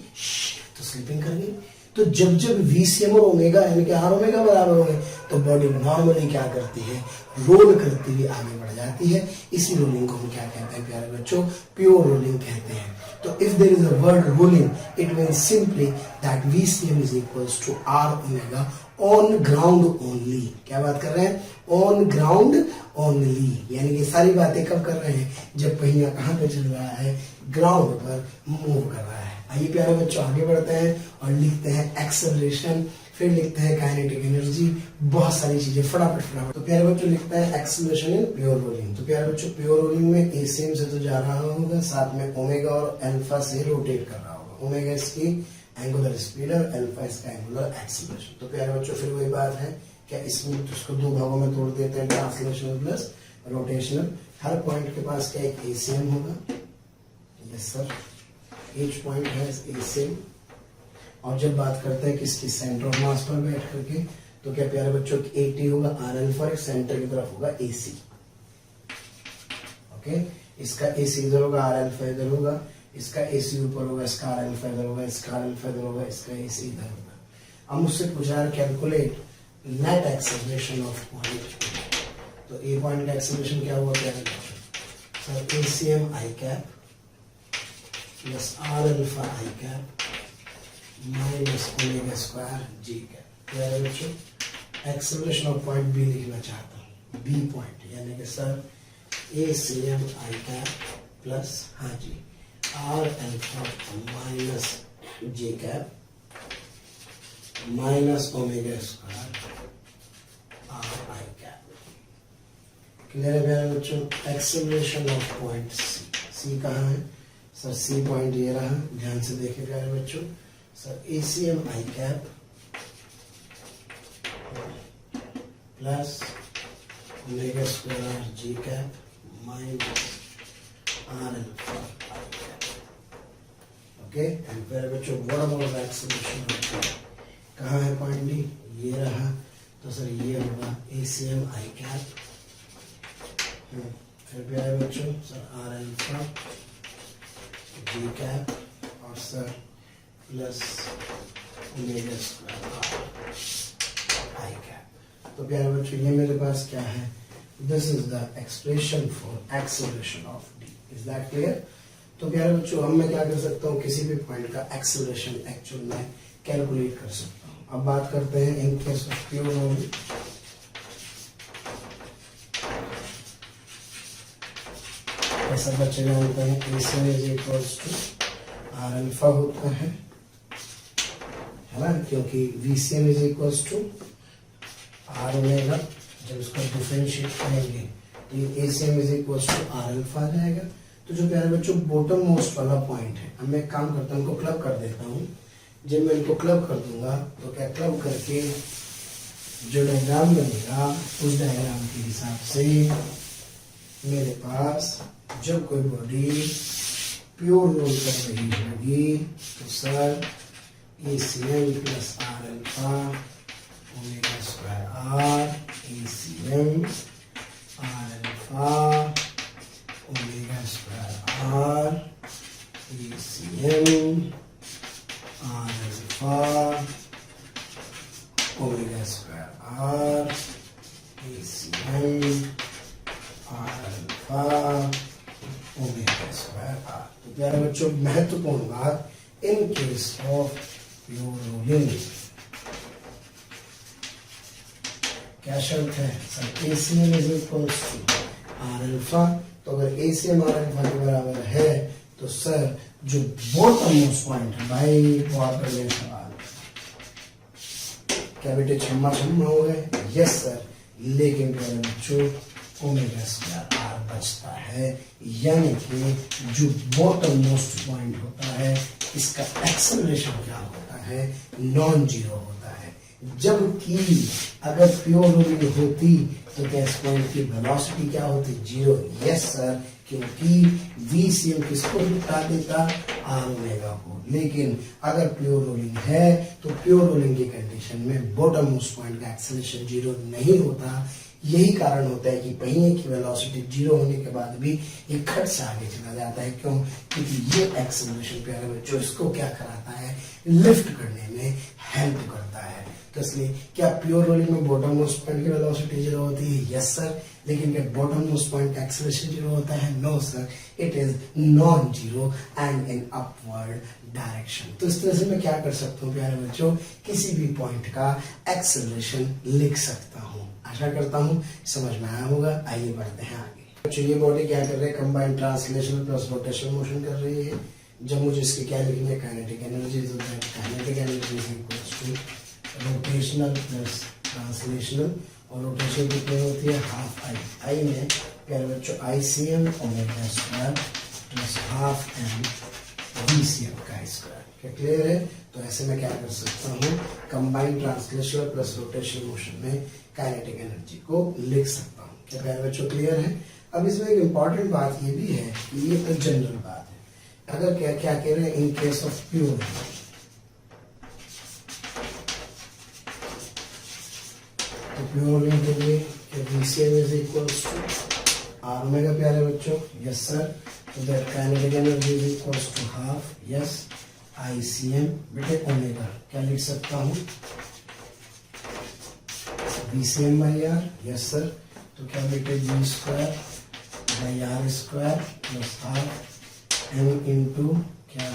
तो स्लिपिंग कर गई। तो जब जब VCM और ओमेगा यानी कि R ओमेगा बराबर होंगे तो बॉडी नॉर्मली क्या करती है? रोल करती हुई आगे बढ़ जाती है। इसी रोलिंग को हम क्या कहते हैं प्यारे बच्चों? प्योर रोलिंग कहते हैं। तो if there is a word rolling, it means simply that VCM is equals to R omega on ground only. क्या बात कर रहे हैं? ऑन ग्राउंड ओनली, यानी कि सारी बातें कब कर रहे हैं? जब पहिया कहाँ पे चल रहा है? ग्राउंड पर मूव कर रहा है। आइए प्यारे बच्चों आगे बढ़ते हैं और लिखते हैं एक्सेलरेशन, फिर लिखते हैं काइनेटिक एनर्जी, बहुत सारी चीजें फटाफट। तो प्यारे बच्चों लिखते हैं एक्सेलरेशन इन प्योर रोलिंग। तो प्यारे बच्चों प्योर रोलिंग में ACM से तो जा रहा होगा, साथ में ओमेगा और अल्फा से रोटेट कर रहा होगा। ओमेगा इसकी एंगुलर स्पीड और अल्फा इसका एंगुलर एक्सेलरेशन। तो प्यारे बच्चों फिर वही बात है, क्या इसमें उसको दो भागों में तोड़ देते हैं, ट्रांसलेशनल प्लस रोटेशनल। हर पॉइंट के पास क्या एक ACM होगा? Yes sir, each point has ACM। और जब बात करते हैं किसकी? सेंटर ऑफ मास पर बैठ करके, तो क्या प्यारे बच्चों AT होगा R अल्फा, सेंटर की तरफ होगा AC। ओके, इसका AC इधर होगा, R अल्फा इधर होगा, इसका AC ऊपर होगा, इसका R अल्फा इधर होगा, इसका R अल्फा इधर होगा, इसका AC इधर होगा। अब मुझसे पूछा है calculate net acceleration of point. तो ए पॉइंट का एक्सेलरेशन क्या हुआ प्यारे बच्चों? Sir ACM I cap plus R alpha I cap minus omega square G cap. प्यारे बच्चों एक्सेलरेशन ऑफ पॉइंट B लिखना चाहता हूँ, B पॉइंट, यानी कि sir ACM I cap plus हाँ जी R alpha minus J cap minus omega square R I cap. Clear है प्यारे बच्चों? एक्सेलरेशन ऑफ पॉइंट C कहाँ है? सर C पॉइंट ये रहा, ध्यान से देखें प्यारे बच्चों। Sir ACM I cap plus omega square G cap minus R alpha I cap. Okay, and प्यारे बच्चों what about acceleration of point? कहाँ है पॉइंट D? ये रहा, तो सर ये होगा ACM I कैप, फिर प्यारे बच्चों sir R alpha G cap और sir plus omega square I cap. तो प्यारे बच्चों ये मेरे पास क्या है? This is the expression for acceleration of D। Is that clear? तो प्यारे बच्चों अब मैं क्या कर सकता हूँ? किसी भी पॉइंट का एक्सेलरेशन एक्चुअल में कैलकुलेट कर सकता हूँ। अब बात करते हैं in case of pure rolling. ऐसा बच्चे जानते हैं ACM is equals to R alpha होता है ना, क्योंकि VCM is equals to R omega. जब इसका डिफरेंशिएट करेंगे तो ये ACM is equals to R alpha आ जाएगा। तो जो प्यारे बच्चों बॉटम मोस्ट वाला पॉइंट है, अब मैं एक काम करता हूँ, इनको क्लब कर देता हूँ। जब मैं इनको क्लब कर दूंगा तो क्या क्लब करके जो डायग्राम बनेगा उस डायग्राम के हिसाब से मेरे पास जब कोई बॉडी प्योर रोल कर रही होगी तो sir ACM plus R alpha omega square R ACM R alpha omega square R ACM R alpha omega square R ACM R alpha प्यारे बच्चों महत्वपूर्ण बात, in case of pure rolling क्या शर्त है sir, ACM is equals to R alpha. तो अगर ACM R alpha के बराबर है तो सर जो बॉटम मोस्ट पॉइंट है भाई वो आप कर लें सवाल, क्या बेटे छम्मा हो गए, यस सर, लेकिन प्यारे बच्चों ओमेगा स्क्वायर आर बचता है, यानी कि जो बॉटम मोस्ट पॉइंट होता है इसका एक्सेलरेशन क्या होता है, नॉन जीरो होता है। जबकि अगर प्योर रोलिंग होती तो क्या इस पॉइंट की वेलोसिटी क्या होती, जीरो, यस सर, क्योंकि VCM किसको निपटा देता, आर ओमेगा को। लेकिन अगर प्योर रोलिंग है तो प्योर रोलिंग की कंडीशन में बॉटम मोस्ट पॉइंट का एक्सेलरेशन जीरो नहीं होता। यही कारण होता है कि पहिए की वेलोसिटी जीरो होने के बाद भी ये खट से आगे चला जाता है। क्यों? क्योंकि ये एक्सेलरेशन प्यारे बच्चों इसको क्या कराता है, लिफ्ट करने में हेल्प करता है। तो इसलिए क्या प्योर रोलिंग में बॉटम मोस्ट पॉइंट की वेलोसिटी जीरो होती है, यस सर, लेकिन क्या बॉटम मोस्ट पॉइंट का एक्सेलरेशन जीरो होता है, no sir, it is non zero and in upward direction. तो इस तरह से मैं क्या कर सकता हूँ प्यारे बच्चों, किसी भी पॉइंट का एक्सेलरेशन लिख सकता हूँ। आशा करता हूँ समझ में आया होगा। आइए बढ़ते हैं आगे। बच्चों ये बॉडी क्या कर रहे हैं, combined translational plus rotational motion कर रही है। जब मुझे इसकी क्या लिखनी है, काइनेटिक एनर्जी, तो kinetic energy is equals to rotational plus translational, और रोटेशन कितनी होती है, हाफ आई। आई में प्यारे बच्चों ICM omega square plus half m VCM का स्क्वायर। क्या क्लियर है? तो ऐसे में क्या कर सकता हूँ, combined translational plus rotational motion में काइनेटिक एनर्जी को लिख सकता हूँ। क्या प्यारे बच्चों क्लियर है? अब इसमें एक इम्पॉर्टेंट बात ये भी है कि ये तो जनरल बात है। अगर क्या क्या कह रहे हैं, इन केस ऑफ प्योर, तो प्योर के लिए VCM is equals to R omega प्यारे बच्चों, यस सर, तो that kinetic energy is equals to half, yes, ICM बेटे ओमेगा क्या लिख सकता हूँ, VCM by R, yes sir, तो क्या बेटे V square by are square plus half m into क्या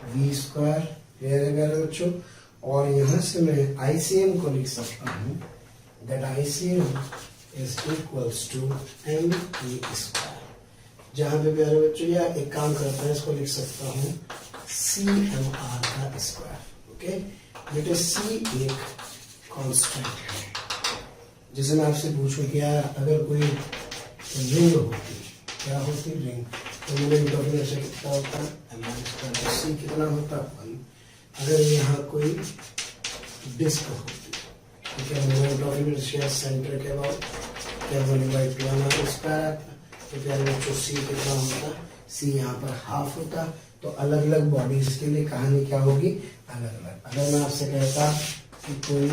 V स्क्वायर, क्लियर है प्यारे बच्चों। और यहाँ से मैं ICM को लिख सकता हूँ, that ICM is equals to mv square, जहाँ पे प्यारे बच्चों या एक काम करते हैं, इसको लिख सकता हूँ CMR का स्क्वायर। ओके बेटे, C एक कांस्टेंट है। जैसे मैं आपसे पूछूं कि यार अगर कोई रिंग होती, क्या होती रिंग, तो मोमेंट ऑफ इनर्शिया कितना होता है, mr स्क्वायर, C कितना होता है 1। अगर यहाँ कोई डिस्क होती तो क्या मोमेंट ऑफ इनर्शिया सेंटर के बाद क्या 1/2 स्क्वायर आता, तो प्यारे बच्चों C कितना होता, C यहाँ पर हाफ होता। तो अलग अलग बॉडीज के लिए कहानी क्या होगी, अलग अलग। अगर मैं आपसे कहता कि कोई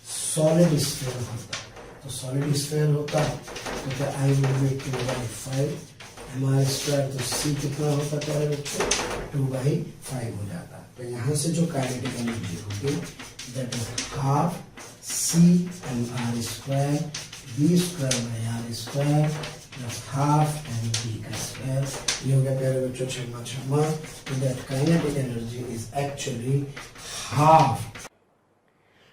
सॉलिड स्फीयर होता, तो सॉलिड स्फीयर होता तो क्या I would be 2/5 mr square, तो C कितना होता प्यारे बच्चों, 2/5 हो जाता। तो यहाँ से जो काइनेटिक एनर्जी होगी that is half CMR square V square by are square plus half mv का स्क्वायर। ये हो गया प्यारे बच्चों छम्मा छम्मा। तो that kinetic energy is actually half.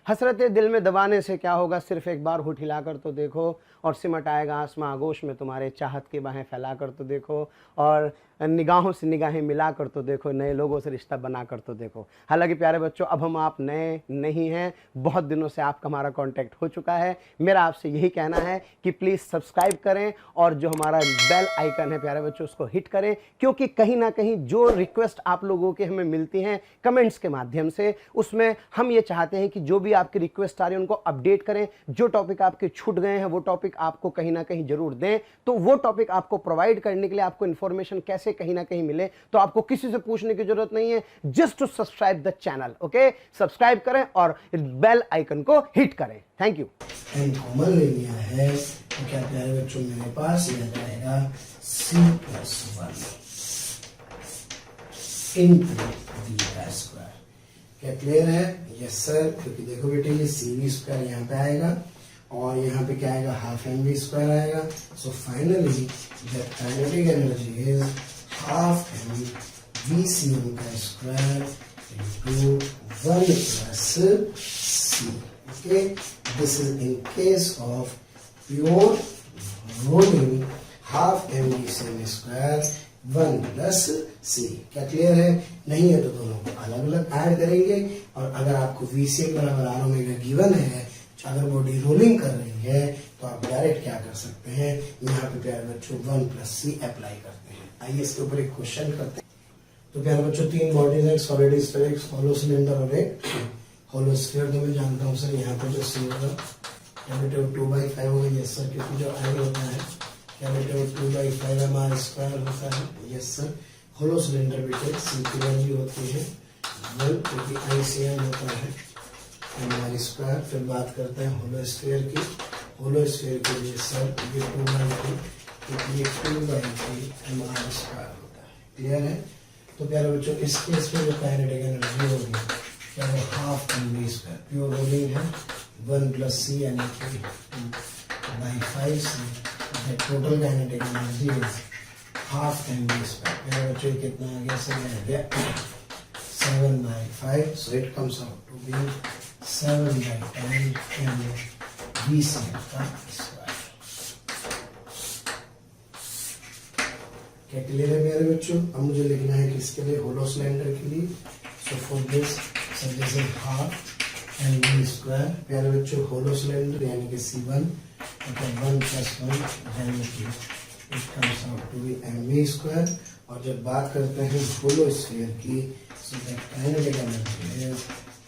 हसरतें दिल में दबाने से क्या होगा, सिर्फ एक बार होठ हिलाकर तो देखो, और सिमट आएगा आसमां आगोश में तुम्हारे, चाहत की बाहें फैला कर तो देखो, और निगाहों से निगाहें मिला कर तो देखो, नए लोगों से रिश्ता बना कर तो देखो। हालांकि प्यारे बच्चों अब हम आप नए नहीं हैं, बहुत दिनों से आपका हमारा कांटेक्ट हो चुका है। मेरा आपसे यही कहना है कि प्लीज़ सब्सक्राइब करें, और जो हमारा बेल आइकन है प्यारे बच्चों उसको हिट करें, क्योंकि कहीं ना कहीं जो रिक्वेस्ट आप लोगों के हमें मिलती हैं कमेंट्स के माध्यम से, उसमें हम ये चाहते हैं कि जो भी आपकी रिक्वेस्ट आ रही है उनको अपडेट करें। जो टॉपिक आपके छूट गए हैं वो टॉपिक आपको कहीं ना कहीं जरूर दें। तो वो टॉपिक आपको प्रोवाइड करने के लिए आपको इन्फॉर्मेशन कैसे कहीं ना कहीं मिले, तो आपको किसी से पूछने की जरूरत नहीं है, just to subscribe the channel. Okay, subscribe करें और बेल आइकन को हिट करें। Thank you. कॉमन ले लिया है तो क्या प्यारे बच्चों मेरे पास यह जाएगा C+1 इंटू V का स्क्वायर। क्या क्लियर है? यस सर, क्योंकि देखो बेटे ये CV स्क्वायर यहाँ पे आएगा और यहाँ पे क्या आएगा, हाफ mv स्क्वायर आएगा। So finally the kinetic energy is half M we C M का square into 1 plus c. Okay, this is in case of pure rolling. Half M we C m square 1 plus c. क्या clear है? नहीं है तो दोनों को अलग अलग ऐड करेंगे. और अगर आपको VCM बराबर आर ओमेगा गिवन है, अगर बॉडी रोलिंग कर रही है, तो आप डायरेक्ट क्या कर सकते हैं, यहाँ पे प्यारे बच्चों 1 प्लस सी अप्लाई करते हैं. आइए इसके ऊपर एक क्वेश्चन करते हैं. तो प्यारे बच्चों 3 बॉडीज है, सॉलिड स्फीयर, एक होलो सिलेंडर और एक होलो स्फीयर. तो मैं जानता हूँ सर यहाँ पे जो सी होगा कैपिटल 2/5 होगा. यस सर, क्योंकि जो आई होता है कैपिटल 2/5 एम स्क्वायर होता है. Yes sir. होलो सिलेंडर बेटे सी की वैल्यू होती है 1, क्योंकि ICM होता है एम स्क्वायर. फिर बात करते हैं होलो स्फीयर की. होलो स्फीयर के लिए सर ये 2/3, क्योंकि ये 2/3 एम स्क्वायर होता है. क्लियर है? तो प्यारे बच्चों इस केस में जो काइनेटिक एनर्जी होगी क्या वो half M we square. Pure rolling है 1 प्लस सी यानी कि 2/5 c. Total kinetic energy is half M we square. प्यारे बच्चों कितना आ गया सर? आ गया 7/5. So it comes out to be 7/10 M we C M का स्क्वायर. क्या क्लियर है मेरे बच्चों? अब मुझे लिखना है कि इसके लिए होलो सिलेंडर के लिए. So for this sir this is half M we square. प्यारे बच्चों होलो सिलेंडर यानी कि C1, मतलब 1 प्लस 1 यानी कि it comes out to be M we square. और जब बात करते हैं होलो स्फीयर की, so that kinetic energy is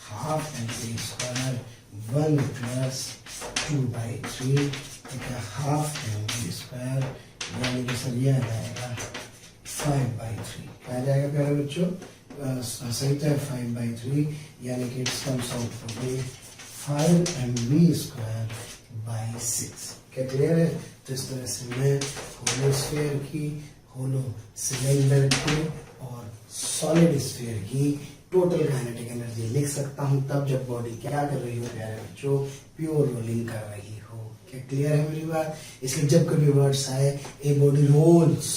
half M we square 1 plus 2/3 half M we square, यानी कि सर यह आ जाएगा 5/3. क्या आ जाएगा प्यारे बच्चों? सही है 5/3, यानी कि it comes out to be 5 m we square by 6. क्या क्लियर है? तो इस तरह से मैं होलो स्फीयर की, होलो सिलेंडर की और सॉलिड स्फीयर की टोटल काइनेटिक एनर्जी लिख सकता हूं, तब जब बॉडी क्या कर रही हो प्यारे बच्चों, प्योर रोलिंग कर रही हो. क्या क्लियर है मेरी बात? इसलिए जब कभी वर्ड्स आए ए बॉडी रोल्स,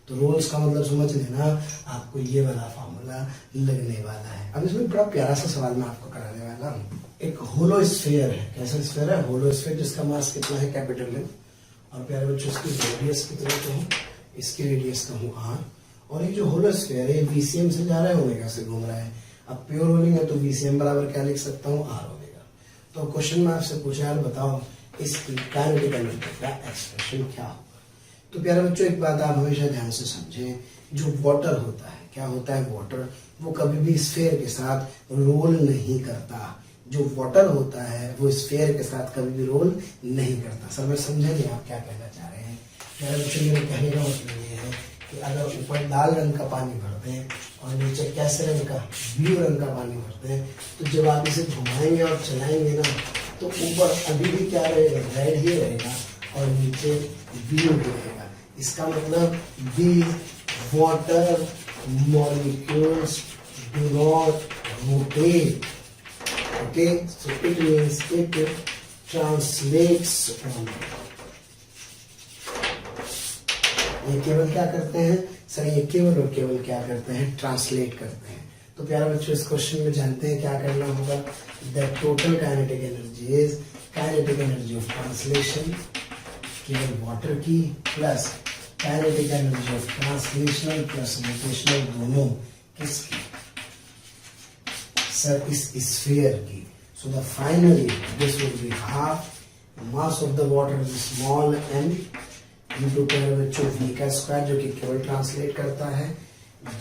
तो रोल्स का मतलब समझ लेना, आपको ये वाला फॉर्मूला लगने वाला है. अब इसमें बड़ा प्यारा सा सवाल मैं आपको कराने वाला हूँ. एक होलो स्फीयर है. कैसा स्फीयर है? होलो स्फीयर, जिसका मास कितना है? Capital M. और प्यारे बच्चों इसकी रेडियस कितना कहूँ? इसकी रेडियस कहूँ R. और ये जो होलो स्फीयर है VCM से जा रहा है, ओमेगा से घूम रहा है. अब प्योर रोलिंग है तो VCM बराबर क्या लिख सकता हूँ? R omega. तो क्वेश्चन में आपसे पूछा यार बताओ इसकी काइनेटिक एनर्जी का एक्सप्रेशन क्या होगा. तो प्यारे बच्चों एक बात आप हमेशा ध्यान से समझें, जो वाटर होता है, क्या होता है वाटर, वो कभी भी स्फीयर के साथ रोल नहीं करता. जो वाटर होता है वो स्फीयर के साथ कभी भी रोल नहीं करता. सर मैं समझा नहीं आप क्या कहना चाह रहे हैं. प्यारे बच्चों मेरे कहने का मतलब ये है कि अगर ऊपर लाल रंग का पानी भरते हैं और नीचे कैसे रंग का, ब्लू रंग का पानी भरते हैं, तो जब आप इसे घुमाएंगे और चलाएंगे ना, तो ऊपर अभी भी क्या रहेगा? रेड ही रहेगा और नीचे ब्लू ही रहेगा. इसका मतलब the water molecules do not rotate. Okay, so it means it translates only. ये केवल क्या करते हैं सर? ये केवल और केवल क्या करते हैं? ट्रांसलेट करते हैं. तो प्यारे बच्चों इस क्वेश्चन में जानते हैं क्या करना होगा. The total kinetic energy is kinetic energy of translation केवल वाटर की, plus kinetic energy of translational plus rotational, दोनों किसकी? सर इस स्फीयर की. So the finally this will be half mass of the water small m into प्यारे बच्चों v का square, जो कि केवल ट्रांसलेट करता है,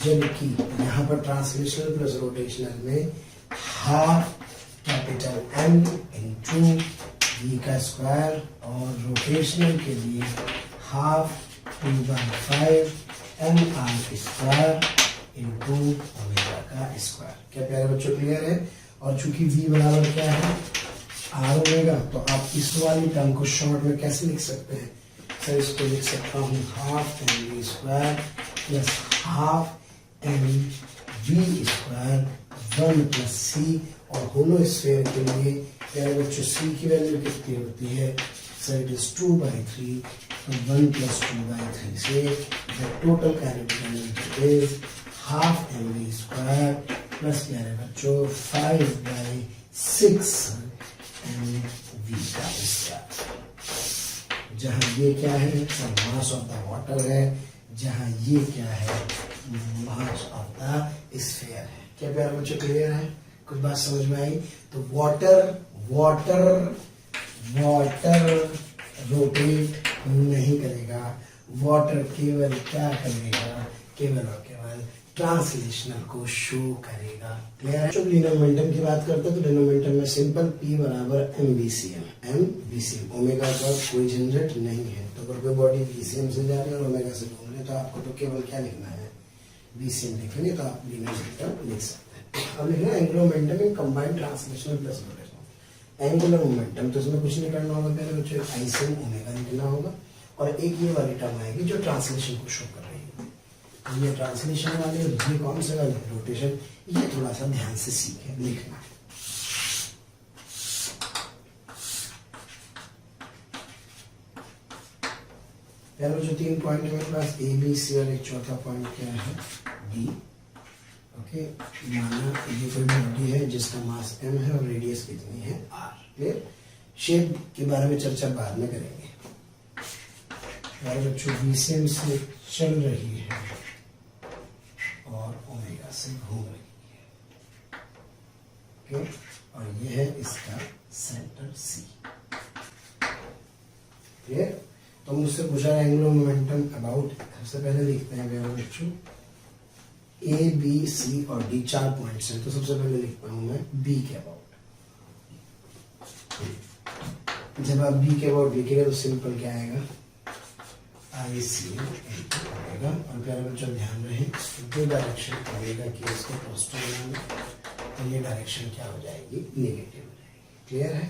जबकि यहाँ पर ट्रांसलेशनल प्लस रोटेशनल में half capital M into v का स्क्वायर, और रोटेशनल के लिए half 2/5 mr square into omega का स्क्वायर. क्या प्यारे बच्चों क्लियर है? और चूंकि v बराबर क्या है? r ओमेगा, तो आप इस वाली टर्म को शॉर्ट में कैसे लिख सकते हैं? सर इसको लिख सकता हूँ half M we square plus half M we square 1 plus c. और होलो स्फीयर के लिए प्यारे बच्चों सी की वैल्यू कितनी होती है? सर इट इज 2/3 तो 1 + 2/3 से the total kinetic energy is half mv² plus क्या है बच्चों 5/6 mv का स्क्वायर। जहां ये क्या है मास ऑफ द वाटर है, जहां ये क्या है मास ऑफ द स्फीयर है। क्या प्यारे बच्चों क्लियर है? कुछ बात समझ में आई? तो वाटर रोटेट नहीं करेगा, वाटर केवल क्या करेगा, केवल और केवल ट्रांसलेशनल को शो करेगा। क्लियर है? जब लीनियर मोमेंटम की बात करते हैं तो लीनियर मोमेंटम में सिंपल P बराबर mvcm ओमेगा का कोई झंझट नहीं है। तो अगर कोई बॉडी VCM से जा रही है और ओमेगा से घूम रही है तो आपको तो केवल क्या लिखना है, VCM लिखेंगे तो आप लीनियर मोमेंटम लिख सकते हैं। अब लिखना है angular momentum in combined translational plus rotational. Angular momentum तो इसमें कुछ नहीं करना होगा, पहले बच्चों ICM ओमेगा लिखना होगा और एक ये वाली टर्म आएगी जो ट्रांसलेशन को शो कर रही है। ये ट्रांसलेशन वाले ये कौन सा वाले रोटेशन, ये थोड़ा सा ध्यान से सीखे लिखना है। पहले जो 3 पॉइंट है मेरे पास A B C और एक चौथा पॉइंट क्या है D। ओके, माना ये कोई बॉडी है जिसका मास m है और रेडियस कितनी है r। क्लियर? शेप के बारे में चर्चा बाद में करेंगे। बच्चों VCM से चल रही है और ओमेगा से घूम रही है। ओके, और ये है इसका सेंटर C। क्लियर? तो मुझसे पूछा है एंगुलर मोमेंटम अबाउट, सबसे पहले लिखते हैं प्यारे बच्चों A B C और D 4 पॉइंट्स हैं। तो सबसे पहले लिखता हूं मैं B के अबाउट। जब आप B के अबाउट लिखेगा तो सिंपल क्या आएगा, ICM आएगा। और प्यारे बच्चों ध्यान रहे जो डायरेक्शन आएगा कि इसको पॉजिटिव बनाना, तो ये डायरेक्शन क्या हो जाएगी, नेगेटिव हो जाएगी। क्लियर है?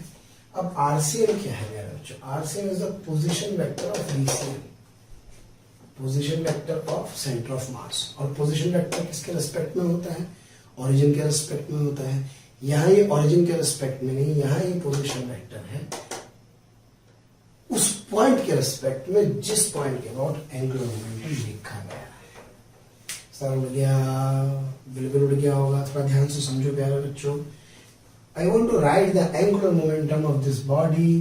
अब RCM क्या है प्यारे बच्चों? RCM is the position vector of VCM, position vector of centre of mass. और पोजीशन वेक्टर किसके रिस्पेक्ट में होता है, ओरिजिन के रिस्पेक्ट में होता है। यहाँ ये ओरिजिन के रिस्पेक्ट में नहीं, यहाँ ये पोजीशन वेक्टर है उस पॉइंट के रिस्पेक्ट में जिस पॉइंट के अबाउट एंगुलर मोमेंटम लिखा गया है। सर उड़ गया, बिल्कुल उड़ गया होगा, थोड़ा ध्यान से समझो प्यारे बच्चों। I want to write the angular momentum of this body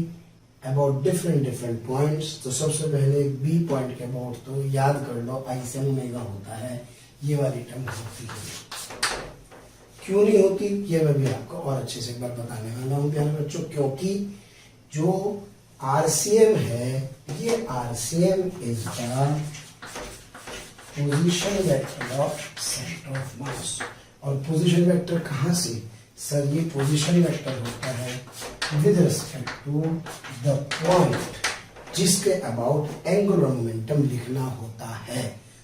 about different points। तो सबसे पहले B पॉइंट के अबाउट तो याद कर लो ICM ओमेगा होता है, ये वाली टर्म होती है। क्यों नहीं होती ये मैं भी आपको और अच्छे से एक बार बताने वाला हूँ प्यारे बच्चों। क्योंकि जो RCM है, ये RCM is the position vector of centre of mass. और पोजीशन वेक्टर कहाँ से सर, ये पोजीशन वेक्टर होता है with respect to the point जिसके अबाउट एंगुलर मोमेंटम लिखना होता है।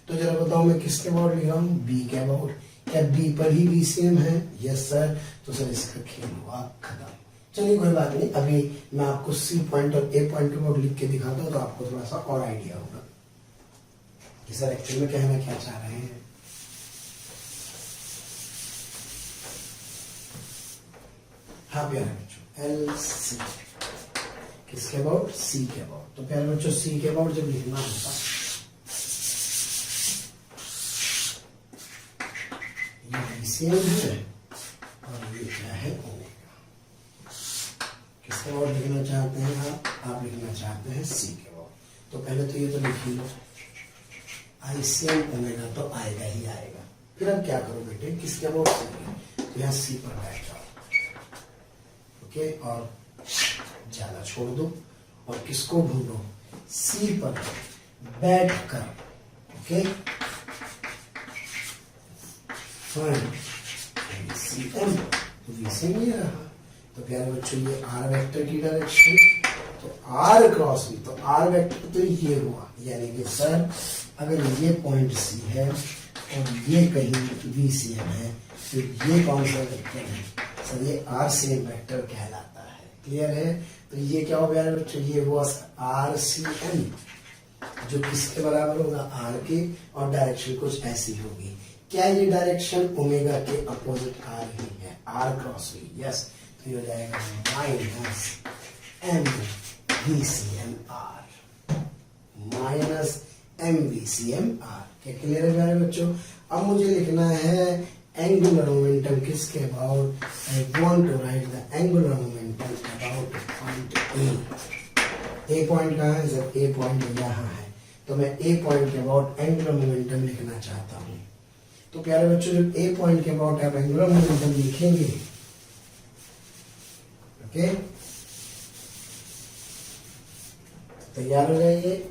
तो जरा बताओ मैं किसके अबाउट लिख रहा हूँ, B के अबाउट। क्या B पर ही VCM है? Yes sir. तो सर इसका खेल हुआ खत्म। चलिए कोई बात नहीं, अभी मैं आपको C पॉइंट और A पॉइंट के अबाउट लिख के दिखाता हूँ तो आपको थोड़ा सा और आइडिया होगा कि सर एक्चुअली में कहना क्या चाह रहे हैं। हाँ प्यारे बच्चों LC किसके अबाउट, C के अबाउट। तो प्यारे बच्चों C के अबाउट जब लिखना होता ये VCM है और ये क्या है ओमेगा। किसके अबाउट लिखना चाहते हैं आप लिखना चाहते हैं C के अबाउट। तो पहले तो ये तो लिख लो ICM ओमेगा तो आएगा ही आएगा। फिर अब क्या करो बेटे, किसके अबाउट तो यहाँ C पर बैठ जाओ। ओके, और ज्यादा छोड़ दो और किसको ढूंढो, C पर बैठ कर। ओके, फाइन VCM, तो VCM ये रहा। तो प्यारे बच्चों ये R वेक्टर की डायरेक्शन, तो R क्रॉस V, तो R वेक्टर तो ये हुआ, यानी कि सर अगर ये पॉइंट C है और ये कहीं VCM है तो ये कौन सा वेक्टर है सर, ये RCM वेक्टर कहलाता है। क्लियर है? तो ये क्या हो गया बच्चों, ये हुआ RCM जो किसके बराबर होगा, R के, और डायरेक्शन कुछ ऐसी होगी। क्या ये डायरेक्शन ओमेगा के अपोजिट आ रही है, R क्रॉस V? यस। तो ये हो जाएगा -M VCM R, minus m we C m r. क्या क्लियर है प्यारे बच्चों? अब मुझे लिखना है एंगुलर मोमेंटम किसके about? I want to write the angular momentum about point A point कहाँ है सर? ए पॉइंट यहाँ है, तो मैं ए पॉइंट के अबाउट एंगुलर मोमेंटम लिखना चाहता हूँ। तो प्यारे बच्चों जब ए पॉइंट के अबाउट आप एंगुलर मोमेंटम लिखेंगे, ओके, तैयार हो जाइए।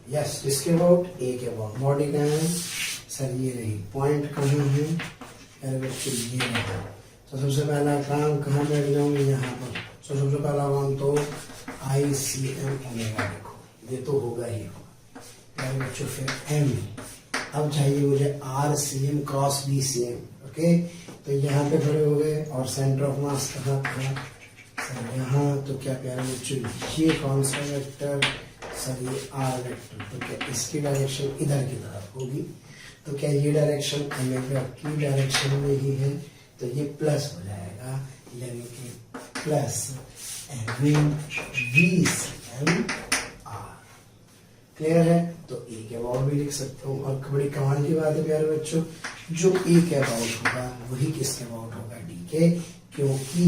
यस, इसके अबाउट ए के अबाउट बॉडी कहाँ है सर? ये रही। पॉइंट कहाँ है प्यारे बच्चों? ये रहा। तो सबसे पहला काम कहाँ बैठ जाऊंगे? यहाँ पर। तो सबसे पहला काम तो आई सी एम ओमेगा लिखो, ये तो होगा ही होगा प्यारे बच्चों। फिर एम, अब चाहिए मुझे r c m cross b c m, okay. तो यहाँ पे खड़े हो गए और सेंटर ऑफ मास कहाँ था सर? यहाँ। तो क्या प्यारे बच्चों ये कौन सा वेक्टर सर? ये आर वेक्टर। तो क्या इसकी डायरेक्शन इधर की तरफ होगी? तो क्या ये डायरेक्शन ओमेगा की डायरेक्शन में ही है? तो ये प्लस हो जाएगा, यानी कि plus m we C m r. Clear है? तो ए के अबाउट भी लिख सकता हूँ। और बड़ी कमाल की बात है प्यारे बच्चों, जो ए के अबाउट होगा वही किसके अबाउट होगा? डी के, क्योंकि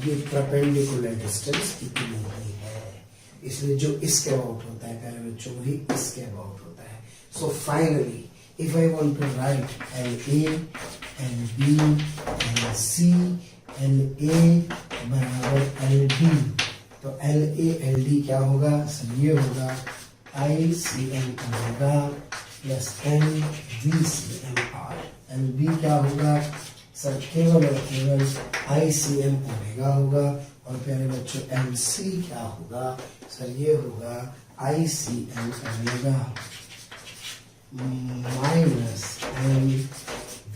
ये परपेंडिकुलर डिस्टेंस इतनी ही है, इसलिए जो इसके अबाउट होता है प्यारे बच्चों वही इसके अबाउट होता है। So finally if I want to write LA, LB, LC, LA बराबर LD, तो LA LD क्या होगा सर? ये होगा ICM omega plus MVCM R। LB क्या होगा सर? केवल और केवल ICM ओमेगा होगा। और प्यारे बच्चों MC क्या होगा सर? ये होगा ICM omega minus m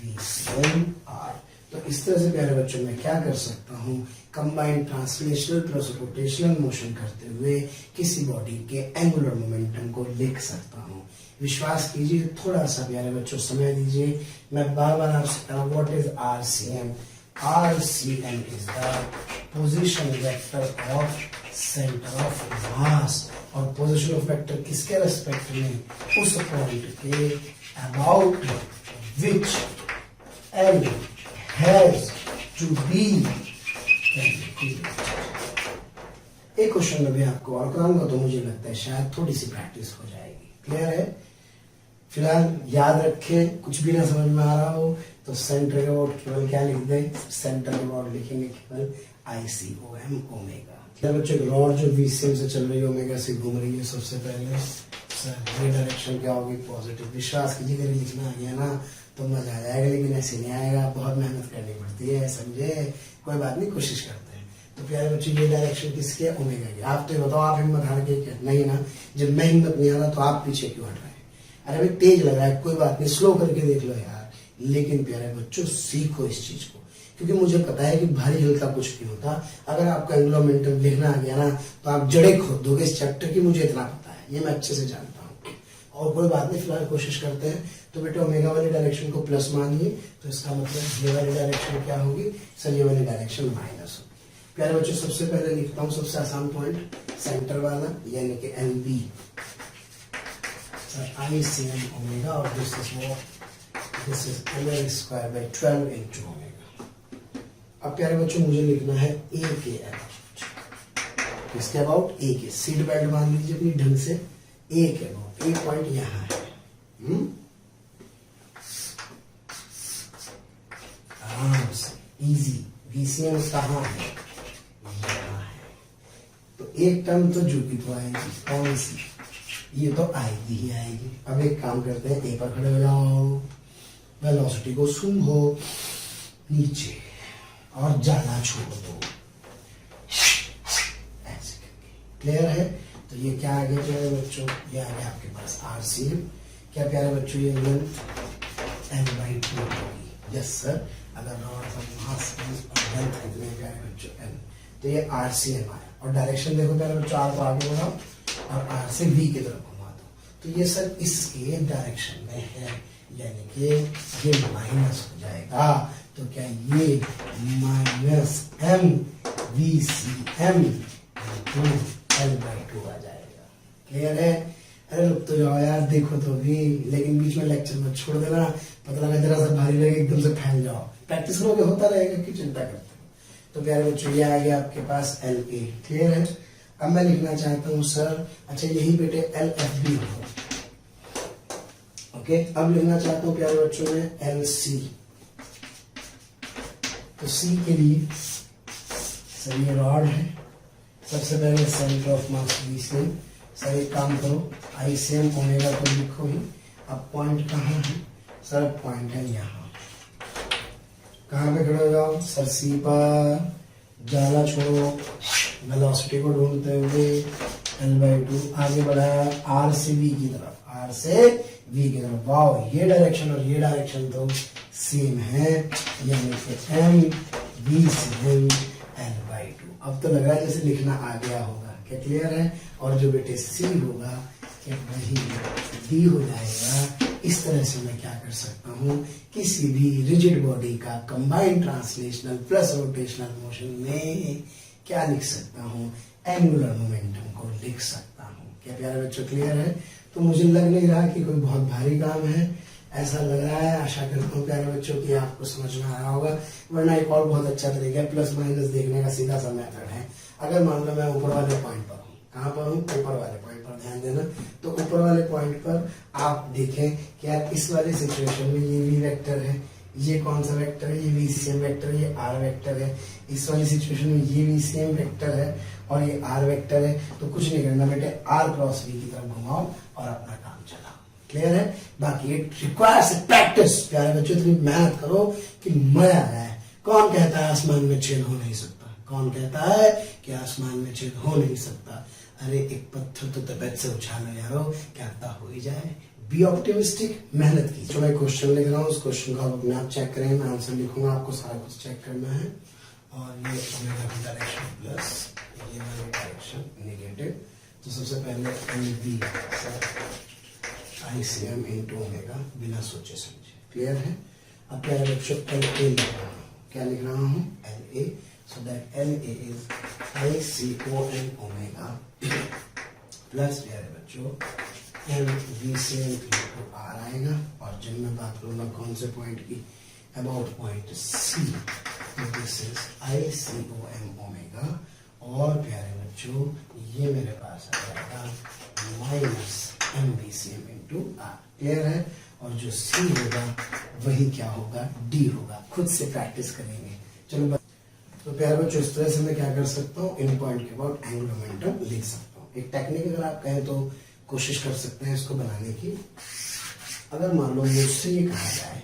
we C m r. तो इस तरह से प्यारे बच्चों मैं क्या कर सकता हूँ? Combined translational plus rotational motion करते हुए किसी बॉडी के एंगुलर मोमेंटम को लिख सकता हूँ। विश्वास कीजिए, थोड़ा सा प्यारे बच्चों समय दीजिए। मैं बार बार आपसे what is r c m? R c m is the position vector of centre of mass. और पोजीशन ऑफ वेक्टर किसके रेस्पेक्ट में? उस पॉइंट के about which L has to be. एक क्वेश्चन में भी आपको और कराऊंगा, तो मुझे लगता है शायद थोड़ी सी प्रैक्टिस हो जाएगी। क्लियर है? फिलहाल याद रखें, कुछ भी ना समझ में आ रहा हो तो सेंटर के अबाउट केवल क्या लिख दें? सेंटर के अबाउट लिखेंगे केवल ICOM ओमेगा। बच्चों रॉड जो VCM से चल रही है ओमेगा से घूम रही है, सबसे पहले सर ये डायरेक्शन क्या होगी? पॉजिटिव। विश्वास कीजिए अगर लिखना आ गया ना तो मजा आ जाएगा, लेकिन ऐसे नहीं आएगा, बहुत मेहनत करनी पड़ती है, समझे? कोई बात नहीं, कोशिश करते हैं। तो प्यारे बच्चों ये डायरेक्शन किसकी है? ओमेगा की। आप तो बताओ, आप हिम्मत हार के क्या? नहीं ना, जब मैं हिम्मत नहीं आ रहा तो आप पीछे क्यों हट रहे हैं? अरे भाई तेज लग रहा है, कोई बात नहीं, स्लो करके देख लो यार। लेकिन प्यारे बच्चों सीखो इस चीज को, क्योंकि मुझे पता है कि भारी हल्का कुछ नहीं होता। अगर आपका एंगुलर मोमेंटम लिखना आ गया ना तो आप जड़ें खोद दोगे इस चैप्टर की, मुझे इतना पता है, ये मैं अच्छे से जानता हूँ। और कोई बात नहीं, फिलहाल कोशिश करते हैं। तो बेटा ओमेगा वाली डायरेक्शन को प्लस मानिए, तो इसका मतलब ये वाली डायरेक्शन क्या होगी सर? ये वाली डायरेक्शन माइनस होगी। प्यारे बच्चों सबसे पहले लिखता हूँ सबसे आसान पॉइंट, सेंटर वाला, यानी कि LB सर ICM ओमेगा, और this is ml square by 12 into omega. अब प्यारे बच्चों मुझे लिखना है ए के अबाउट। किसके अबाउट? ए के। सीट बेल्ट बांध लीजिए अपनी ढंग से। ए के अबाउट, ए पॉइंट यहाँ है। आराम से, इजी। VCM कहाँ है? यहाँ है। तो एक टर्म तो जो भी तो आएगी, कौन सी? ये तो आएगी ही आएगी। अब एक काम करते हैं, ए पर खड़े हो जाओ, वेलोसिटी को सूंघो नीचे और जाना छोड़ दो, ऐसे करके। क्लियर है? तो ये क्या आ गया प्यारे बच्चों? ये आ गया आपके पास RCM। क्या प्यारे बच्चों ये लेंथ L/2 होगी? Yes sir. अगर रॉड का मास और लेंथ कितने प्यारे बच्चों? L। तो ये RCM आया। और डायरेक्शन देखो प्यारे बच्चों, R को आगे बढ़ाओ और R से V की तरफ घुमा दो। तो ये सर इसके डायरेक्शन में है, यानी कि ये माइनस हो जाएगा। तो क्या ये माइनस MVCM L/2 आ जाएगा? क्लियर है? अरे रुक तो जाओ यार, देखो तो भी, लेकिन बीच में लेक्चर मत छोड़ देना, पता लगा जरा सा भारी लगे एकदम से फैल जाओ। प्रैक्टिस करोगे होता रहेगा, कि चिंता करते हो। तो प्यारे बच्चों ये आ गया आपके पास LA, क्लियर है। अब मैं लिखना चाहता हूँ सर, अच्छा यही बेटे LFB हो, ओके। अब लिखना चाहता हूँ प्यारे बच्चों में LC। तो C के लिए सर ये रॉड है, सबसे पहले centre of mass BCM। Sir एक काम करो, ICM ओमेगा तो लिखो ही। अब पॉइंट कहाँ है सर? पॉइंट है यहाँ। कहाँ पे खड़े हो जाओ सर? C पर। जाला छोड़ो, वेलोसिटी को ढूंढते हुए L/2 आगे बढ़ाया R से V की तरफ, R से V की तरफ। वाओ, ये डायरेक्शन और ये डायरेक्शन तो सेम है, यानी कि MV से L/2। अब तो लग रहा है जैसे लिखना आ गया होगा, क्या क्लियर है? और जो बेटे C होगा क्या वही D हो जाएगा। इस तरह से मैं क्या कर सकता हूँ, किसी भी रिजिड बॉडी का combined translational plus rotational motion में क्या लिख सकता हूँ? एंगुलर मोमेंटम को लिख सकता हूँ। क्या प्यारे बच्चों क्लियर है? तो मुझे लग नहीं रहा कि कोई बहुत भारी काम है, ऐसा लग रहा है। आशा करता हूँ प्यारे बच्चों की आपको समझ में आया होगा। वरना एक और बहुत अच्छा तरीका है प्लस माइनस देखने का, सीधा सा मेथड है। अगर मान लो मैं ऊपर वाले पॉइंट पर हूँ, कहाँ पर हूँ? ऊपर वाले पॉइंट पर, ध्यान देना। तो ऊपर वाले पॉइंट पर आप देखें कि यार इस वाले सिचुएशन में ये V वेक्टर है, ये कौन सा वेक्टर है? ये VCM वेक्टर है, ये R वेक्टर है। इस वाली सिचुएशन में ये VCM वेक्टर है और ये R वेक्टर है। तो कुछ नहीं करना बेटे, R क्रॉस V की तरफ घुमाओ और अपना काम चलाओ। क्लियर है? बाकी इट रिक्वायर्स प्रैक्टिस। प्यारे बच्चों इतनी मेहनत करो कि मजा आए। कौन कहता है आसमान में छेद हो नहीं सकता? कौन कहता है कि आसमान में छेद हो नहीं सकता? अरे एक पत्थर तो तबीयत से उछालो यारो, क्या पता हो ही जाए। बी ऑप्टिमिस्टिक, मेहनत की। जो मैं क्वेश्चन लिख रहा हूँ उस क्वेश्चन को आप अपने आप चेक करें, मैं आंसर लिखूंगा, आपको सारा कुछ चेक करना है। और ये ओमेगा की डायरेक्शन प्लस, ये वाली डायरेक्शन नेगेटिव। तो सबसे पहले LB ICM इंटू ओमेगा, बिना सोचे समझे। क्लियर है? अब क्या है बच्चों? LA लिख रहा हूँ। क्या लिख रहा हूँ? LA। So that LA is ICOM omega plus प्यारे बच्चों MVCM इंटू R आएगा। और जब मैं बात करूंगा कौन से पॉइंट की? About point C। This is ICOM omega. और प्यारे बच्चों ये मेरे पास आ जाएगा minus MVCM into R। Clear है? और जो C होगा वही क्या होगा? D होगा। खुद से प्रैक्टिस करेंगे। चलो तो प्यारे बच्चों इस तरह से मैं क्या कर सकता हूँ, इन पॉइंट के अबाउट एंगुलर मोमेंटम लिख सकता हूँ। एक टेक्निक अगर आप कहें तो कोशिश कर सकते हैं इसको बनाने की। अगर मान लो मुझसे ये कहा जाए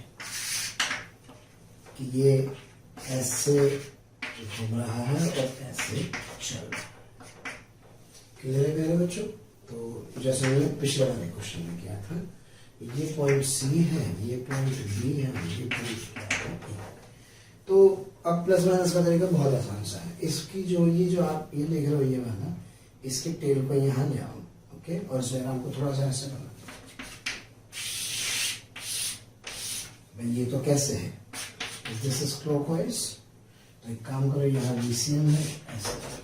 कि ये ऐसे घूम रहा है और ऐसे चल रहा है। क्लियर है प्यारे बच्चों? तो जैसे मैंने पिछले वाले क्वेश्चन में किया था, ये पॉइंट C है, ये पॉइंट B है, ये पॉइंट है। तो अब प्लस माइनस का तरीका बहुत आसान सा है। इसकी जो आप ये देख रहे हो ये वाला, इसके टेल को यहाँ ले आओ, ओके। और इस डायग्राम को थोड़ा सा ऐसे बना। भाई ये तो कैसे है? This is clockwise. तो एक काम करो, यहाँ VCM है, ऐसे।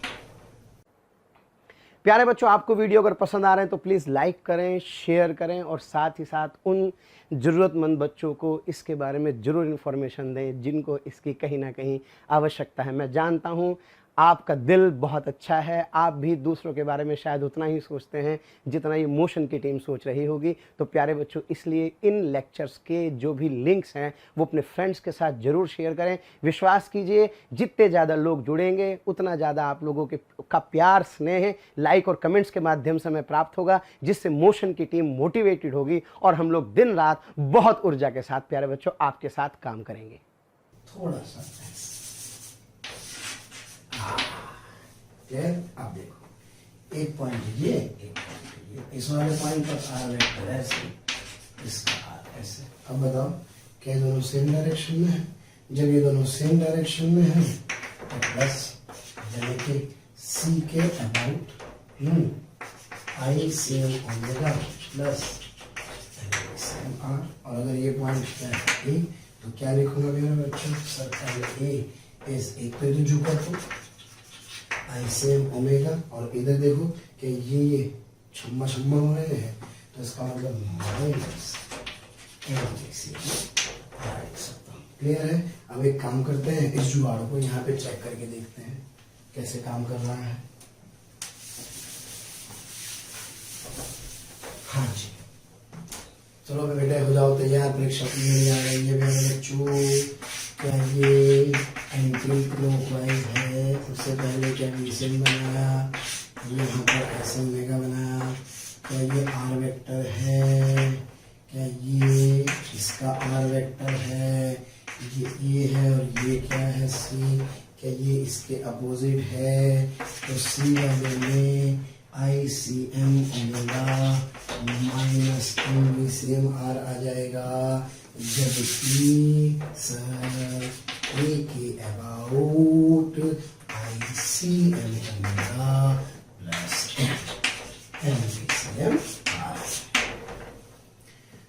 प्यारे बच्चों आपको वीडियो अगर पसंद आ रहे हैं तो प्लीज़ लाइक करें, शेयर करें और साथ ही साथ उन ज़रूरतमंद बच्चों को इसके बारे में ज़रूर इन्फॉर्मेशन दें जिनको इसकी कहीं ना कहीं आवश्यकता है। मैं जानता हूं आपका दिल बहुत अच्छा है, आप भी दूसरों के बारे में शायद उतना ही सोचते हैं जितना ये मोशन की टीम सोच रही होगी। तो प्यारे बच्चों इसलिए इन लेक्चर्स के जो भी लिंक्स हैं वो अपने फ्रेंड्स के साथ ज़रूर शेयर करें। विश्वास कीजिए जितने ज़्यादा लोग जुड़ेंगे उतना ज़्यादा आप लोगों का प्यार, स्नेह, लाइक और कमेंट्स के माध्यम से हमें प्राप्त होगा, जिससे मोशन की टीम मोटिवेटेड होगी और हम लोग दिन रात बहुत ऊर्जा के साथ प्यारे बच्चों आपके साथ काम करेंगे। थोड़ा सा अब देखो, एक पॉइंट ये, एक पॉइंट ये, इस वाले पॉइंट पर R वेक्टर ऐसे, इसका R ऐसे। अब बताओ क्या दोनों सेम डायरेक्शन में है? जब ये दोनों सेम डायरेक्शन में है तो बस यानी कि C के about ICM omega plus MVCM R। और अगर ये पॉइंट क्या है A, तो क्या लिखूंगा मेरे बच्चों? Sir A is equal to झुका तो ICM ओमेगा। और इधर देखो कि ये छम्मा छम्मा हो रहे हैं, तो इसका मतलब माइनस क्लियर है। अब एक काम करते हैं, इस जुगाड़ को यहाँ पे चेक करके देखते हैं कैसे काम कर रहा है। हाँ जी, चलो बेटा हो जाओ तैयार, परीक्षा मिल आ रही है मेरे बच्चों। क्या ये एंटी क्लॉकवाइज है? उससे पहले क्या विजन बनाया, यहाँ पर एस ओमेगा बनाया। क्या ये आर वेक्टर है? क्या ये इसका आर वेक्टर है? ये है और ये क्या है सी? क्या ये इसके अपोजिट है? तो सी वाले में i c m omega minus m b c m r आ जाएगा, जबकि सर ए के about i c m omega plus m b c m r.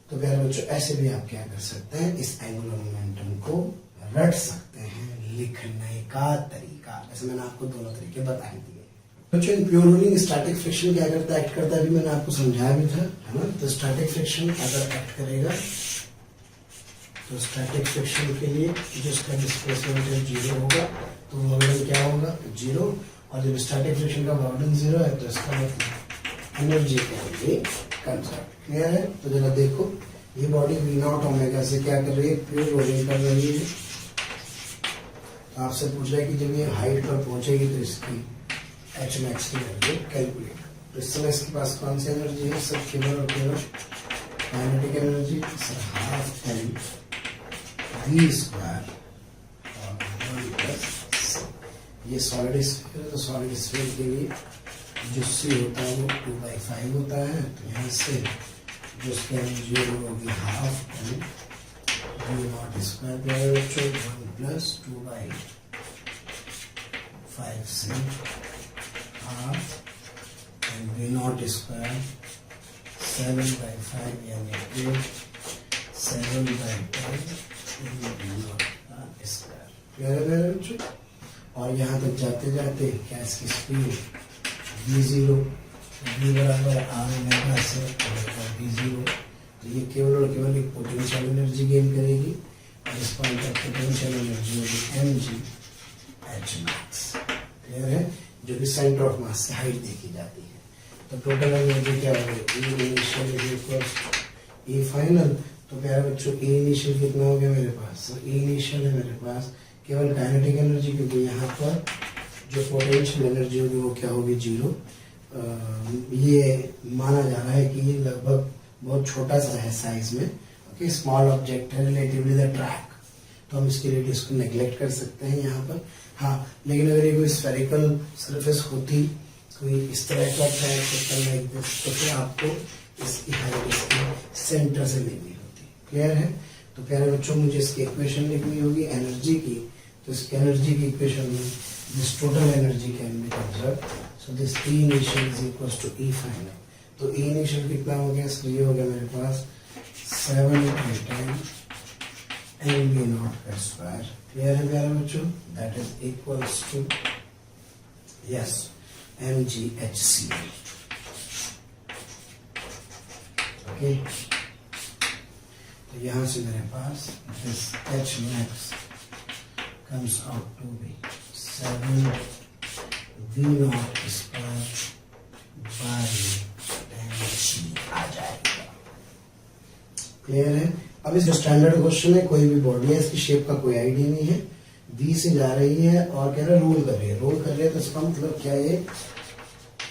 तो प्यारे बच्चों, ऐसे भी आप क्या कर सकते हैं, इस एंगुलर मोमेंटम को रट सकते हैं। लिखने का तरीका, ऐसे मैंने आपको दोनों तरीके बता दिए बच्चों। In pure rolling static friction क्या करता है, एक्ट करता है, अभी मैंने आपको समझाया भी था, है ना। तो स्टैटिक फ्रिक्शन अगर एक्ट करेगा तो स्टैटिक फ्रिक्शन के लिए जिसका डिस्प्लेसमेंट है जीरो होगा, तो वर्डन क्या होगा, जीरो। और जब स्टैटिक फ्रिक्शन का वर्डन जीरो है तो इसका मतलब energy can be conserve. Clear है। तो जरा देखो, ये बॉडी वी नॉट ओमेगा से क्या कर रही है, प्योर रोलिंग कर रही है। आपसे पूछ रहा है कि जब ये हाइट पर पहुंचेगी तो इसकी एच मैक्स की वैल्यू कैलकुलेट। तो इस समय इसके पास कौन सी एनर्जी है, सब केवल और केवल kinetic energy, half M we square और 1 प्लस। ये सॉलिड स्फीयर है, तो सॉलिड स्फीयर के लिए जो सी होता है वो 2/5 होता है। तो यहाँ से जो उसकी एनर्जी होगी half M v not square, 1 plus 2/5 से half and v not square 7/5 यानी 8 7/10 स्क्वायर। क्लियर है मेरे बच्चों। और यहाँ तक जाते जाते क्या इसकी स्पीड v0, v बराबर आर ओमेगा से v0। तो ये केवल और केवल एक पोटेंशियल एनर्जी गेन करेगी और इस पॉइंट पर पोटेंशियल एनर्जी होगी mg h max। क्लियर है, जो कि सेंटर ऑफ मास से हाइट देखी जाती है। तो टोटल एनर्जी क्या होगी, E initial is equals E final. तो प्यारे बच्चों, E इनिशियल कितना हो गया मेरे पास, तो E इनिशियल है मेरे पास केवल काइनेटिक एनर्जी, क्योंकि यहाँ पर जो पोटेंशियल एनर्जी होगी वो क्या होगी, जीरो। ये माना जा रहा है कि ये लगभग बहुत छोटा सा है साइज में, ओके, स्मॉल ऑब्जेक्ट है रिलेटिवली द ट्रैक, तो हम इसके रेडियस को नेग्लेक्ट कर सकते हैं यहाँ पर। हाँ, लेकिन अगर ये कोई स्फेरिकल सरफेस होती, कोई इस तरह का ट्रैक होता है तो फिर आपको इसकी हाइट इसके सेंटर से लेनी होती। क्लियर है। तो प्यारे बच्चों, मुझे इसकी इक्वेशन लिखनी होगी एनर्जी की। तो इसकी एनर्जी की इक्वेशन में this total energy can be conserve, so this E initial is equals to E final. तो E इनिशियल कितना हो गया, इसलिए ये हो गया मेरे पास 7/10 mv नॉट का स्क्वायर। क्लियर है प्यारे बच्चों, that is equals to yes mgHCl। Okay, तो यहां से मेरे पास this H max comes out to be 7 v naught square by mg आ जाएगा। क्लियर है। अब इस जो स्टैंडर्ड क्वेश्चन है, कोई भी बॉडी है, इसकी शेप का कोई आइडिया नहीं है, v से जा रही है और कह रहा है रोल कर रही है, रोल कर रही है, तो इसका मतलब क्या है,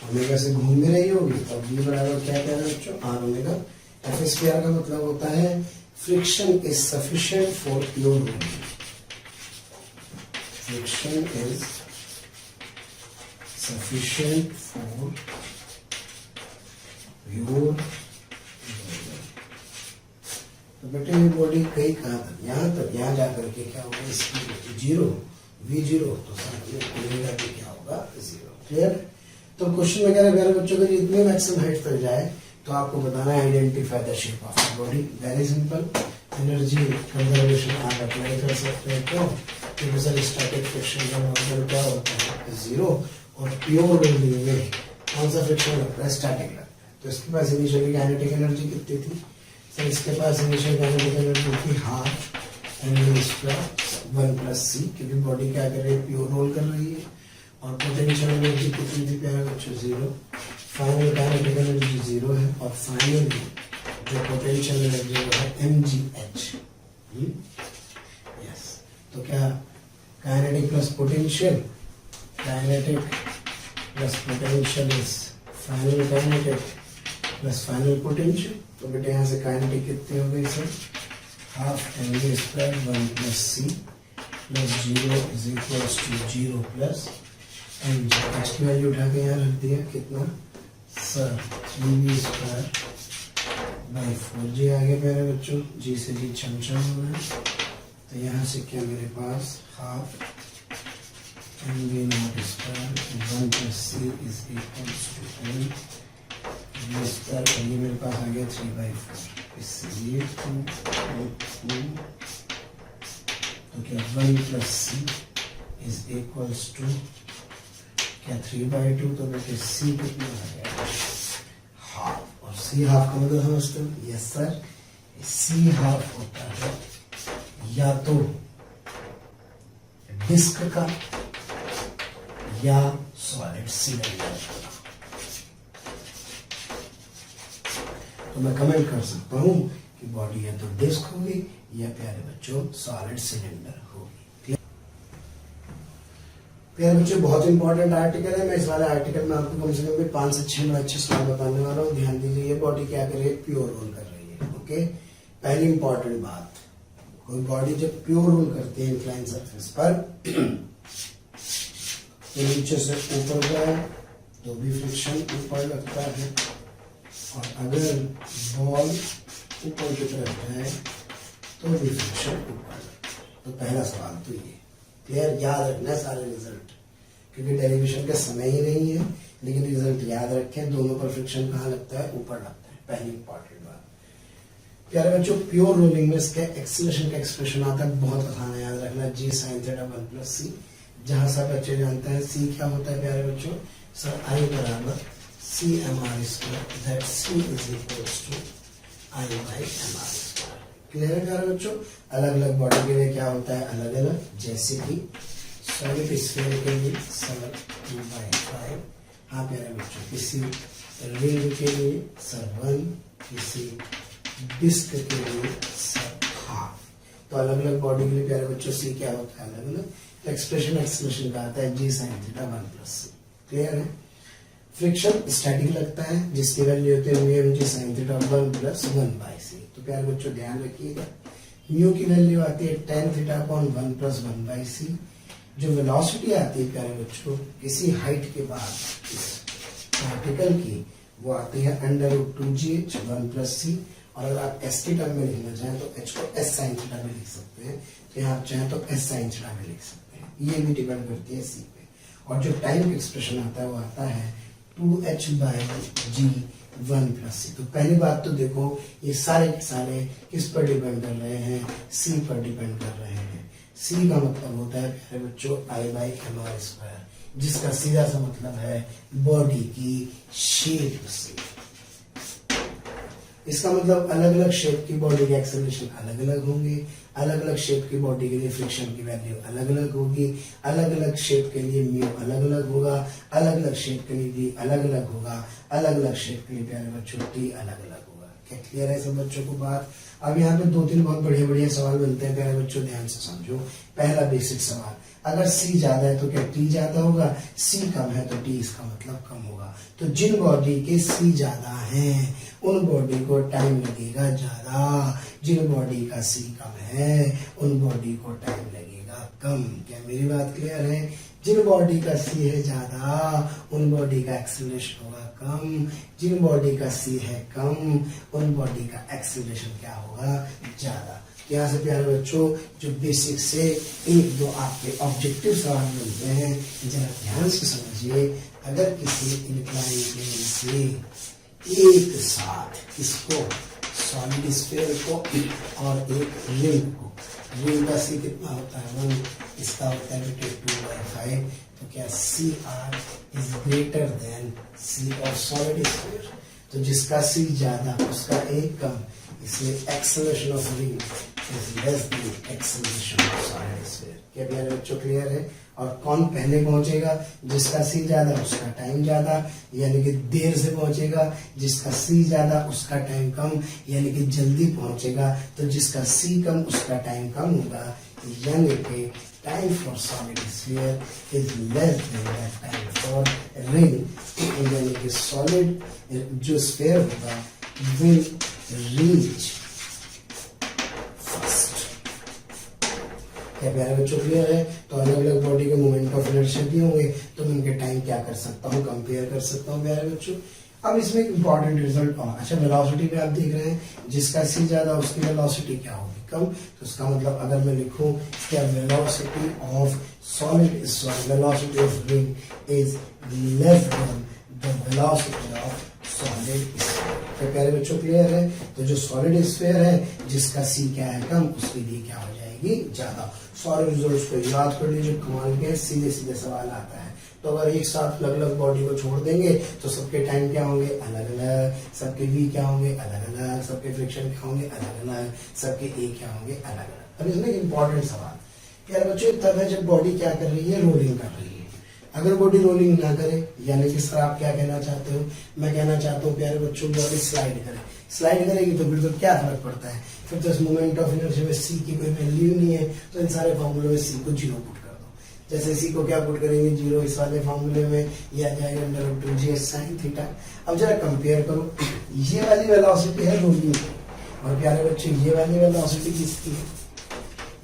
ओमेगा से घूम भी रही होगी। तो v बराबर क्या कह रहे हैं बच्चों, आर ओमेगा। एफ स्क्वायर का मतलब होता है friction is sufficient for pure rolling. Friction is sufficient for pure। तो बेटे ये बॉडी कहीं कहाँ तक, यहाँ तक, यहाँ जाकर के क्या होगा, इसकी जीरो v0, तो साथ में ओमेगा भी क्या होगा, जीरो। क्लियर। तो क्वेश्चन में कह रहे हैं बच्चों को जितने मैक्सिमम हाइट तक जाए तो आपको बताना है identify the shape of the body. Very simple, energy conservation आप अप्लाई कर सकते हैं। क्यों, क्योंकि सर स्टैटिक फ्रिक्शन का मतलब क्या होता है, जीरो, और प्योर रोलिंग में कौन सा फ्रिक्शन लगता है, स्टैटिक लगता है। तो इसके पास इनिशियल काइनेटिक एनर्जी कितनी थी सर? इसके पास इनिशियल काइनेटिक एनर्जी थी हाफ mv स्क्वायर 1 प्लस सी, क्योंकि बॉडी क्या कर रही है, प्योर रोल कर रही है। और पोटेंशियल एनर्जी कितनी थी प्यारे बच्चों? 0। फाइनल काइनेटिक एनर्जी 0 है और फाइनली जो पोटेंशियल एनर्जी वो है mgh। यस, तो क्या kinetic plus potential, kinetic plus potential is final kinetic plus final potential. तो बेटे यहाँ से काइनेटिक कितनी हो गई sir? Half mv square 1 plus c plus 0 is equals to 0 plus mg। h की वैल्यू उठा के यहाँ रख दिया, कितना sir? 3v square by 4g आ गया प्यारे बच्चों, g से g छमछम हो गया। तो यहाँ से क्या मेरे पास half mv naught square 1 plus c is equals to m v square, ये मेरे पास आ गया 3/4। इसलिए 2 तो क्या 1 plus c is equals to क्या 3/2। तो बेटे सी कितना आ गया? हाफ। और सी हाफ का मतलब समझते हो? यस सर, सी हाफ होता है या तो डिस्क का या सॉलिड सिलेंडर का। तो मैं कमेंट कर सकता हूं कि बॉडी या तो डिस्क होगी या प्यारे बच्चों सॉलिड सिलेंडर होगी। प्यारे बच्चों बहुत इंपॉर्टेंट आर्टिकल है। मैं इस वाले आर्टिकल में आपको कम से कम 5 से 6 अच्छे सवाल बताने वाला हूँ। ध्यान दीजिए, ये बॉडी क्या कर रही है? प्योर रोल कर रही है। ओके, पहली इंपॉर्टेंट बात, कोई बॉडी जब प्योर रोल करती है इंक्लाइन सरफेस पर तो नीचे से ऊपर जाए तो भी फ्रिक्शन ऊपर लगता है, और अगर बॉल ऊपर की तरफ जाए तो भी फ्रिक्शन ऊपर लगता है। तो पहला सवाल तो ये क्लियर, याद रखना है सारे रिजल्ट, क्योंकि डेरिवेशन का समय ही नहीं है, लेकिन रिजल्ट याद रखें। दोनों पर फ्रिक्शन कहाँ लगता है? ऊपर लगता है। पहली इंपॉर्टेंट बात प्यारे बच्चों, प्योर रोलिंग में इसका एक्सीलरेशन का एक्सप्रेशन आता है, बहुत आसान है, याद रखना, g sin थीटा 1 प्लस सी। जहां सब बच्चे जानते हैं सी क्या होता है प्यारे बच्चों? सर आई बराबर c m r square, that c is equals to I by m r square. Clear है प्यारे बच्चों? अलग अलग बॉडी के लिए क्या होता है? अलग अलग, जैसे कि सॉलिड स्फीयर के लिए सर 2/5। हाँ प्यारे बच्चों, किसी रिंग के लिए सर 1, किसी डिस्क के लिए सर हाफ। तो अलग अलग बॉडी के लिए प्यारे बच्चों सी क्या होता है? अलग अलग। एक्सप्रेशन एक्सप्रेशन का आता है g sin थीटा 1 प्लस सी। क्लियर है? फ्रिक्शन स्टैटिक लगता है, जिसकी वैल्यू होती है mu g sin theta 1 plus 1/c। तो प्यारे बच्चों ध्यान रखिएगा, म्यू की वैल्यू आती है tan theta upon 1 plus 1/c। जो वेलोसिटी आती है प्यारे बच्चों किसी हाइट के बाद इस पार्टिकल की, वो आती है √2gh 1 प्लस सी। और अगर आप एस की टर्म में लिखना चाहें तो एच को एस साइन थीटा में लिख सकते हैं, तो यहाँ आप चाहें तो एस साइन थीटा में लिख सकते हैं। ये भी डिपेंड करती है सी पे। और जो टाइम एक्सप्रेशन आता है वो आता है 2h/g1 प्लस सी। तो पहली बात तो देखो, ये सारे के सारे किस पर डिपेंड कर रहे हैं? सी पर डिपेंड कर रहे हैं। सी का मतलब होता है प्यारे बच्चों आई बाई एम आर स्क्वायर, जिसका सीधा सा मतलब है बॉडी की शेप से। इसका मतलब अलग अलग शेप की बॉडी के एक्सेलरेशन अलग अलग होंगे, अलग अलग शेप की बॉडी के लिए फ्रिक्शन की वैल्यू अलग अलग होगी, अलग अलग शेप के लिए म्यू अलग अलग होगा, अलग अलग शेप के लिए भी अलग अलग होगा, अलग अलग शेप के लिए प्यारे बच्चों टी अलग अलग होगा। क्या क्लियर है सब बच्चों को बात? अब यहाँ पे 2-3 बहुत बढ़िया बढ़िया सवाल बनते हैं प्यारे बच्चों, ध्यान से समझो। पहला बेसिक सवाल, अगर सी ज्यादा है तो क्या टी ज्यादा होगा? सी कम है तो टी इसका मतलब कम होगा। तो जिन बॉडी के सी ज्यादा हैं उन बॉडी को टाइम लगेगा ज्यादा, जिन बॉडी का सी कम है उन बॉडी को टाइम लगेगा कम। क्या मेरी बात क्लियर है? जिन बॉडी का सी है ज्यादा उन बॉडी का एक्सीलरेशन होगा कम, जिन बॉडी का सी है कम उन बॉडी का एक्सीलरेशन क्या होगा? ज्यादा। यहाँ से प्यारे बच्चों जो बेसिक से 1-2 आपके ऑब्जेक्टिव सवाल मिलते हैं, जरा ध्यान से समझिए। अगर किसी इंक्लाइन प्लेन से एक साथ इसको सॉलिड स्फीयर को और एक रिंग को, रिंग का सी कितना होता है 1, इसका होता है 2/5, तो क्या c r is greater than c of solid sphere? तो जिसका c ज्यादा उसका a कम, इसलिए acceleration of ring is less than acceleration of solid sphere. क्या प्यारे बच्चों क्लियर है? और कौन पहले पहुंचेगा? जिसका c ज्यादा उसका टाइम ज्यादा, यानी कि देर से पहुंचेगा। जिसका c ज्यादा उसका टाइम कम, यानी कि जल्दी पहुंचेगा। तो जिसका c कम उसका टाइम कम होगा, यानी कि time for solid sphere is less then that time for ring, यानी कि सॉलिड जो स्फीयर होगा विल रीच फर्स्ट। क्या प्यारे बच्चों क्लियर है? तो अलग अलग बॉडी के मोमेंट ऑफ इनर्शिया दिए होंगे, तो मैं उनके टाइम क्या कर सकता हूँ, कंपेयर कर सकता हूँ प्यारे बच्चों। अब इसमें एक इंपॉर्टेंट रिजल्ट और, अच्छा वेलोसिटी पे आप देख रहे हैं जिसका c ज्यादा उसकी वेलोसिटी क्या होगी? कम। तो इसका मतलब अगर मैं लिखूं क्या velocity of solid velocity of ring is less then the velocity of solid sphere. तो प्यारे बच्चों क्लियर है? तो जो सॉलिड स्फीयर है जिसका c क्या है कम, उसके लिए क्या हो जाएगी? ज्यादा। सारे रिजल्ट्स को याद कर लीजिए, कमाल के सीधे सीधे सवाल आता है। तो अगर एक साथ अलग अलग बॉडी को छोड़ देंगे तो सबके टाइम क्या होंगे? अलग अलग। सबके v क्या होंगे? अलग अलग। सबके फ्रिक्शन क्या होंगे? अलग अलग। सबके a क्या होंगे? अलग अलग। अब इसमें एक इंपॉर्टेंट सवाल यार बच्चों, तब है जब बॉडी क्या कर रही है? रोलिंग कर रही है। अगर बॉडी रोलिंग ना करे, यानी कि सर आप क्या कहना चाहते हो? मैं कहना चाहता हूँ प्यारे बच्चों बॉडी स्लाइड करे। स्लाइड करेगी तो फिर तो क्या फर्क पड़ता है? फिर तो इस मोमेंट ऑफ इनर्शिया में c की कोई वैल्यू नहीं है, तो इन सारे फॉर्मूले में c को 0 पुट कर दो। जैसे c को क्या पुट करेंगे? 0। इस वाले फॉर्मूले में ये आ जाएगा √2g sin थीटा। अब जरा कंपेयर करो, ये वाली वेलोसिटी है रोलिंग की, और प्यारे बच्चों ये वाली वेलोसिटी किसकी है?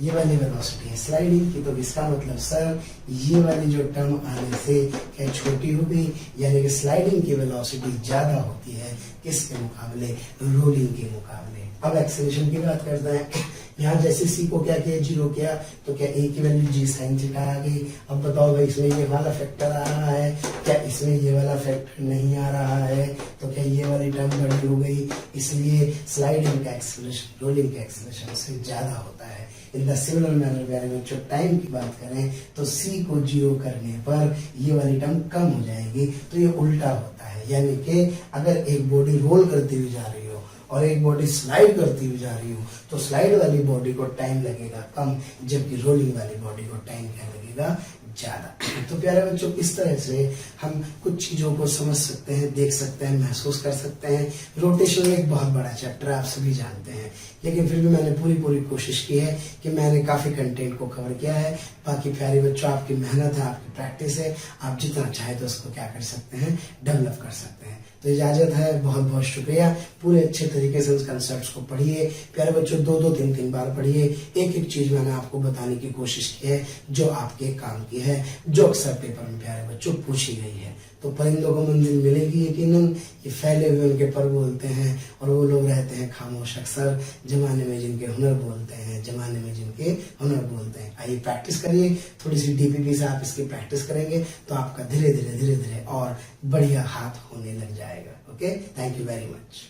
ये वाली वेलोसिटी है स्लाइडिंग की। तो इसका मतलब सर ये वाली जो टर्म आने से क्या छोटी हो गई, यानी कि स्लाइडिंग की वेलोसिटी ज्यादा होती है किसके मुकाबले? रोलिंग के मुकाबले। अब एक्सेलरेशन की बात करते हैं। यहाँ जैसे c को क्या किया? 0 किया, तो क्या a की वैल्यू g sin थीटा आ गई। अब बताओ भाई इसमें ये वाला फैक्टर आ रहा है क्या? इसमें ये वाला फैक्टर नहीं आ रहा है, तो क्या ये वाली टर्म बड़ी हो गई? इसलिए स्लाइडिंग का एक्सेलरेशन रोलिंग के एक्सेलरेशन से ज्यादा होता है। इन द सिमिलर मैनर बारे में जब टाइम की बात करें तो c को 0 करने पर ये वाली टर्म कम हो जाएगी। तो ये उल्टा होता है, यानी कि अगर एक बॉडी रोल करती हुई जा रही हो और एक बॉडी स्लाइड करती हुई जा रही हो, तो स्लाइड वाली बॉडी को टाइम लगेगा कम, जबकि रोलिंग वाली बॉडी को टाइम क्या लगेगा? ज्यादा। तो प्यारे बच्चों इस तरह से हम कुछ चीजों को समझ सकते हैं, देख सकते हैं, महसूस कर सकते हैं। रोटेशन एक बहुत बड़ा चैप्टर आप सभी जानते हैं, लेकिन फिर भी मैंने पूरी कोशिश की है कि मैंने काफी कंटेंट को कवर किया है। बाकी प्यारे बच्चों आपकी मेहनत है, आपकी प्रैक्टिस है, आप जितना चाहे तो उसको क्या कर सकते हैं? डेवलप कर सकते हैं। तो इजाजत है, बहुत बहुत शुक्रिया। पूरे अच्छे तरीके से उस कंसेप्ट को पढ़िए प्यारे बच्चों, 2-2 3-3 बार पढ़िए। एक चीज मैंने आपको बताने की कोशिश की है जो आपके काम की है, जो अक्सर पेपर में प्यारे बच्चों पूछी गई है। तो परिंदों को मंजिल मिलेगी यकीनन, ये फैले हुए उनके पर बोलते हैं और वो लोग रहते हैं खामोश अक्सर, जमाने में जिनके हुनर बोलते हैं, जमाने में जिनके हुनर बोलते हैं। आइए प्रैक्टिस करिए, थोड़ी सी डीपीपी से आप इसकी प्रैक्टिस करेंगे तो आपका धीरे धीरे और बढ़िया हाथ होने लग जाएगा। Okay, thank you very much.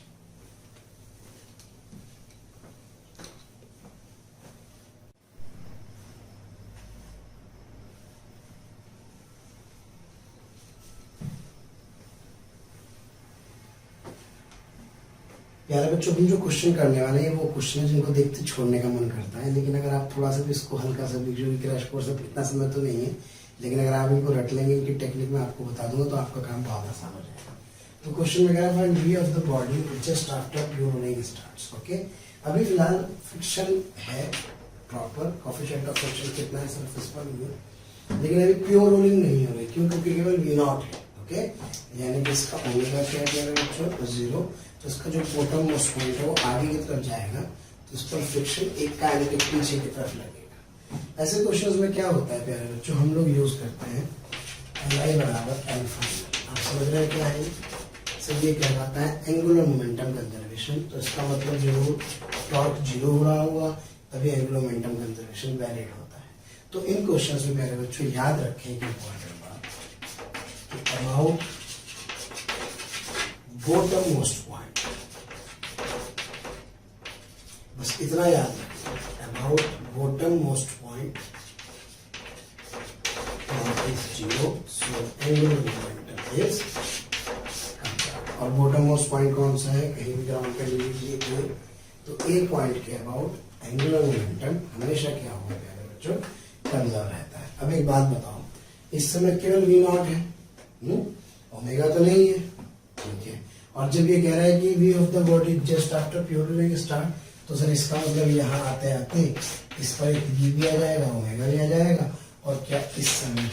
प्यारे बच्चों हम जो क्वेश्चन करने वाले हैं वो क्वेश्चन है जिनको देखते छोड़ने का मन करता है, लेकिन अगर आप थोड़ा सा भी इसको हल्का सा भी, जो क्रैश कोर्स है इतना समय तो नहीं है, लेकिन अगर आप इनको रट लेंगे, इनकी टेक्निक में आपको बता दूंगा तो आपका काम बहुत आसान हो जाएगा। तो क्वेश्चन में कह find v of the body just after pure rolling starts. Okay, अभी फिलहाल फ्रिक्शन है प्रॉपर, कोएफिशिएंट ऑफ फ्रिक्शन कितना है सरफेस पर u, लेकिन अभी प्योर रोलिंग नहीं हो रही, क्यों? क्योंकि केवल v0 है। ओके, यानी कि इसका ओमेगा क्या है बच्चों? 0। तो इसका जो बॉटम मोस्ट पॉइंट है वो आगे की तरफ जाएगा, तो इस पर फ्रिक्शन एक का यानी कि पीछे की तरफ लगेगा। ऐसे क्वेश्चंस में क्या होता है प्यारे बच्चों, हम लोग यूज करते हैं Li बराबर अल्फा। आप समझ रहे हैं क्या है? सर ये कहलाता है एंगुलर मोमेंटम कंजर्वेशन। तो इसका मतलब जो टॉर्क 0 हो रहा होगा तभी एंगुलर मोमेंटम कंजर्वेशन वैलिड होता है। तो इन क्वेश्चंस में प्यारे बच्चों याद रखें कि इंपॉर्टेंट बात कि अबाउट बॉटम मोस्ट पॉइंट, बस इतना याद रखें, about bottom most point is 0, so angular momentum is conserved. और बॉटम मोस्ट पॉइंट कौन सा है, कहीं भी ग्राउंड पे ले लीजिए ए, तो ए पॉइंट के अबाउट एंगुलर मोमेंटम हमेशा क्या होगा प्यारे बच्चों, कंजर्व रहता है। अब एक बात बताओ, इस समय केवल वी नॉट है, ओमेगा तो नहीं है, ठीक है। और जब ये कह रहा है कि v of the body just after pure rolling start, तो सर इसका मतलब यहाँ आते आते इस पर एक वी भी आ जाएगा, ओमेगा भी आ जाएगा, और क्या इस समय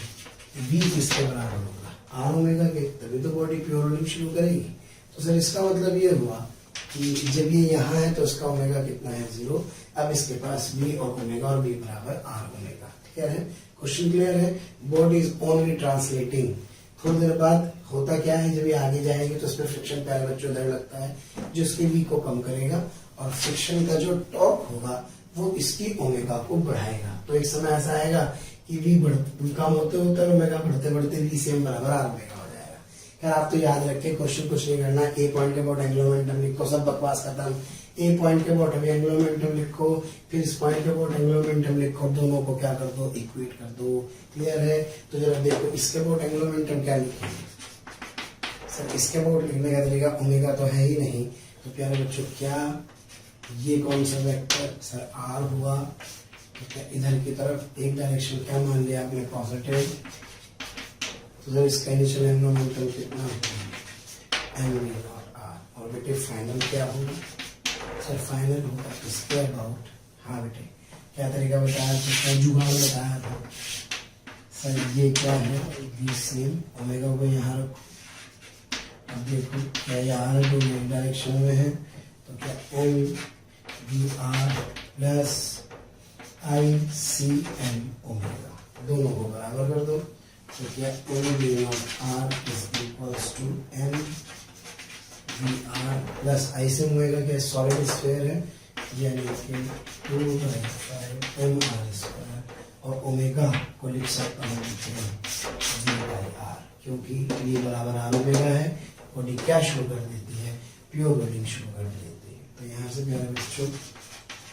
वी किसके बराबर होगा, आर ओमेगा के, तभी तो बॉडी प्योरलिंग शुरू करेगी। तो सर इसका मतलब ये हुआ कि जब ये यहाँ है तो इसका ओमेगा कितना है, 0। अब इसके पास वी और ओमेगा और वी बराबर आर ओमेगा, ठीक है। क्वेश्चन क्लियर है। Body is only translating. थोड़ी देर बाद होता क्या है, जब ये आगे जाएगी तो इसमें फ्रिक्शन प्यारे बच्चों डर लगता है, जो इसके वी को कम करेगा, और फ्रिक्शन का जो टॉर्क होगा वो इसकी ओमेगा को बढ़ाएगा। तो एक समय ऐसा आएगा कि वी कम होते होते ओमेगा बढ़ते बढ़ते वी सेम बराबर आर ओमेगा हो जाएगा। खैर आप तो याद रखें, क्वेश्चन कुछ नहीं करना, ए पॉइंट के अबाउट एंगुलर मोमेंटम लिखो, सब बकवास खत्म। ए पॉइंट के अबाउट अभी एंगुलर मोमेंटम लिखो, फिर इस पॉइंट के अबाउट एंगुलर मोमेंटम लिखो, दोनों को क्या कर दो, इक्वेट कर दो। क्लियर है। तो जरा देखो इसके अबाउट एंगुलर मोमेंटम क्या लिखेंगे सर, इसके अबाउट लिखने का तरीका, ओमेगा तो है ही नहीं, तो प्यारे बच्चों क्या ये कौन सा वेक्टर सर आर हुआ, ठीक है। इधर की तरफ एक डायरेक्शन क्या मान लिया आपने, पॉजिटिव, तो सर इसका इनिशियल एंगुलर मोमेंटम कितना होगा, एम वी नॉट आर। और बेटे फाइनल क्या होगा सर, फाइनल होगा इसके अबाउट, हाँ बेटे क्या तरीका बताया था, जुगाड़ बताया था सर, ये क्या है, वी सेम, ओमेगा को यहाँ रखो। अब देखो क्या यहाँ है, तो एक डायरेक्शन में है, तो क्या m v r plus I c m omega, दोनों को बराबर कर दो। तो क्या m v not r is equals to m v r plus I c omega, क्या सॉलिड स्फीयर है, यानी कि 2/5 एम आर स्क्वायर, और ओमेगा को लिख सकता हूँ वी बाई आर, क्योंकि ये बराबर आर ओमेगा है। बॉडी क्या शुरू कर देती है, प्योर लोडिंग शुरू कर देती है। तो यहाँ से मेरा बच्चों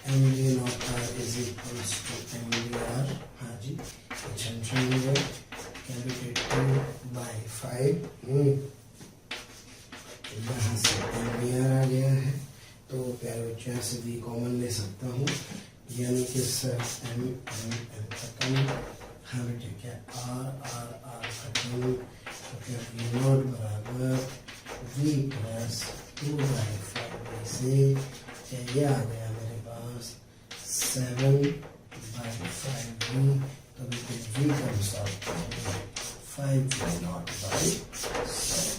m v not r is equals to m v r, हाँ जी, जंक्शन हो गया, कैपिटल 2/5, यहाँ से एम वी आर आ गया है। तो प्यारे बच्चों यहाँ से वी कॉमन ले सकता हूँ, यानी कि सर एम एम एम खत्म, हाँ बेटे क्या आर आर आर खत्म, तो क्या वी नॉट बराबर वी प्लस 2/5 से ये आ गया मेरे पास 7/5 वी, तो v comes out 5 v not by 7।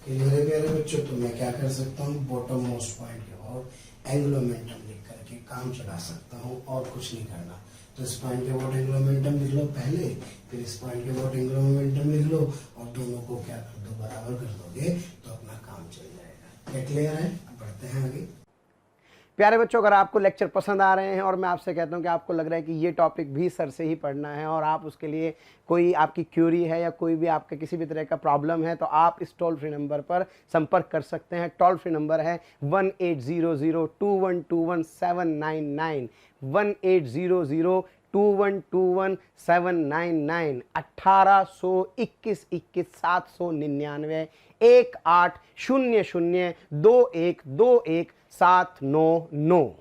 Clear है प्यारे बच्चों। तो मैं क्या कर सकता हूँ, बॉटम मोस्ट पॉइंट के अबाउट एंगुलर मोमेंटम लिख करके काम चला सकता हूँ, और कुछ नहीं करना। तो इस पॉइंट के अबाउट एंगुलर मोमेंटम लिख लो पहले, फिर इस पॉइंट के अबाउट एंगुलर मोमेंटम लिख लो, और दोनों को क्या कर दो, बराबर कर दोगे, तो अपना काम चल जाएगा। क्या क्लियर है। अब बढ़ते हैं आगे। प्यारे बच्चों, अगर आपको लेक्चर पसंद आ रहे हैं और मैं आपसे कहता हूं कि आपको लग रहा है कि ये टॉपिक भी सर से ही पढ़ना है, और आप उसके लिए कोई आपकी क्यूरी है या कोई भी आपके किसी भी तरह का प्रॉब्लम है, तो आप इस टोल फ्री नंबर पर संपर्क कर सकते हैं। टोल फ्री नंबर है 18002121 799 18002121 1821 799 18002121 799।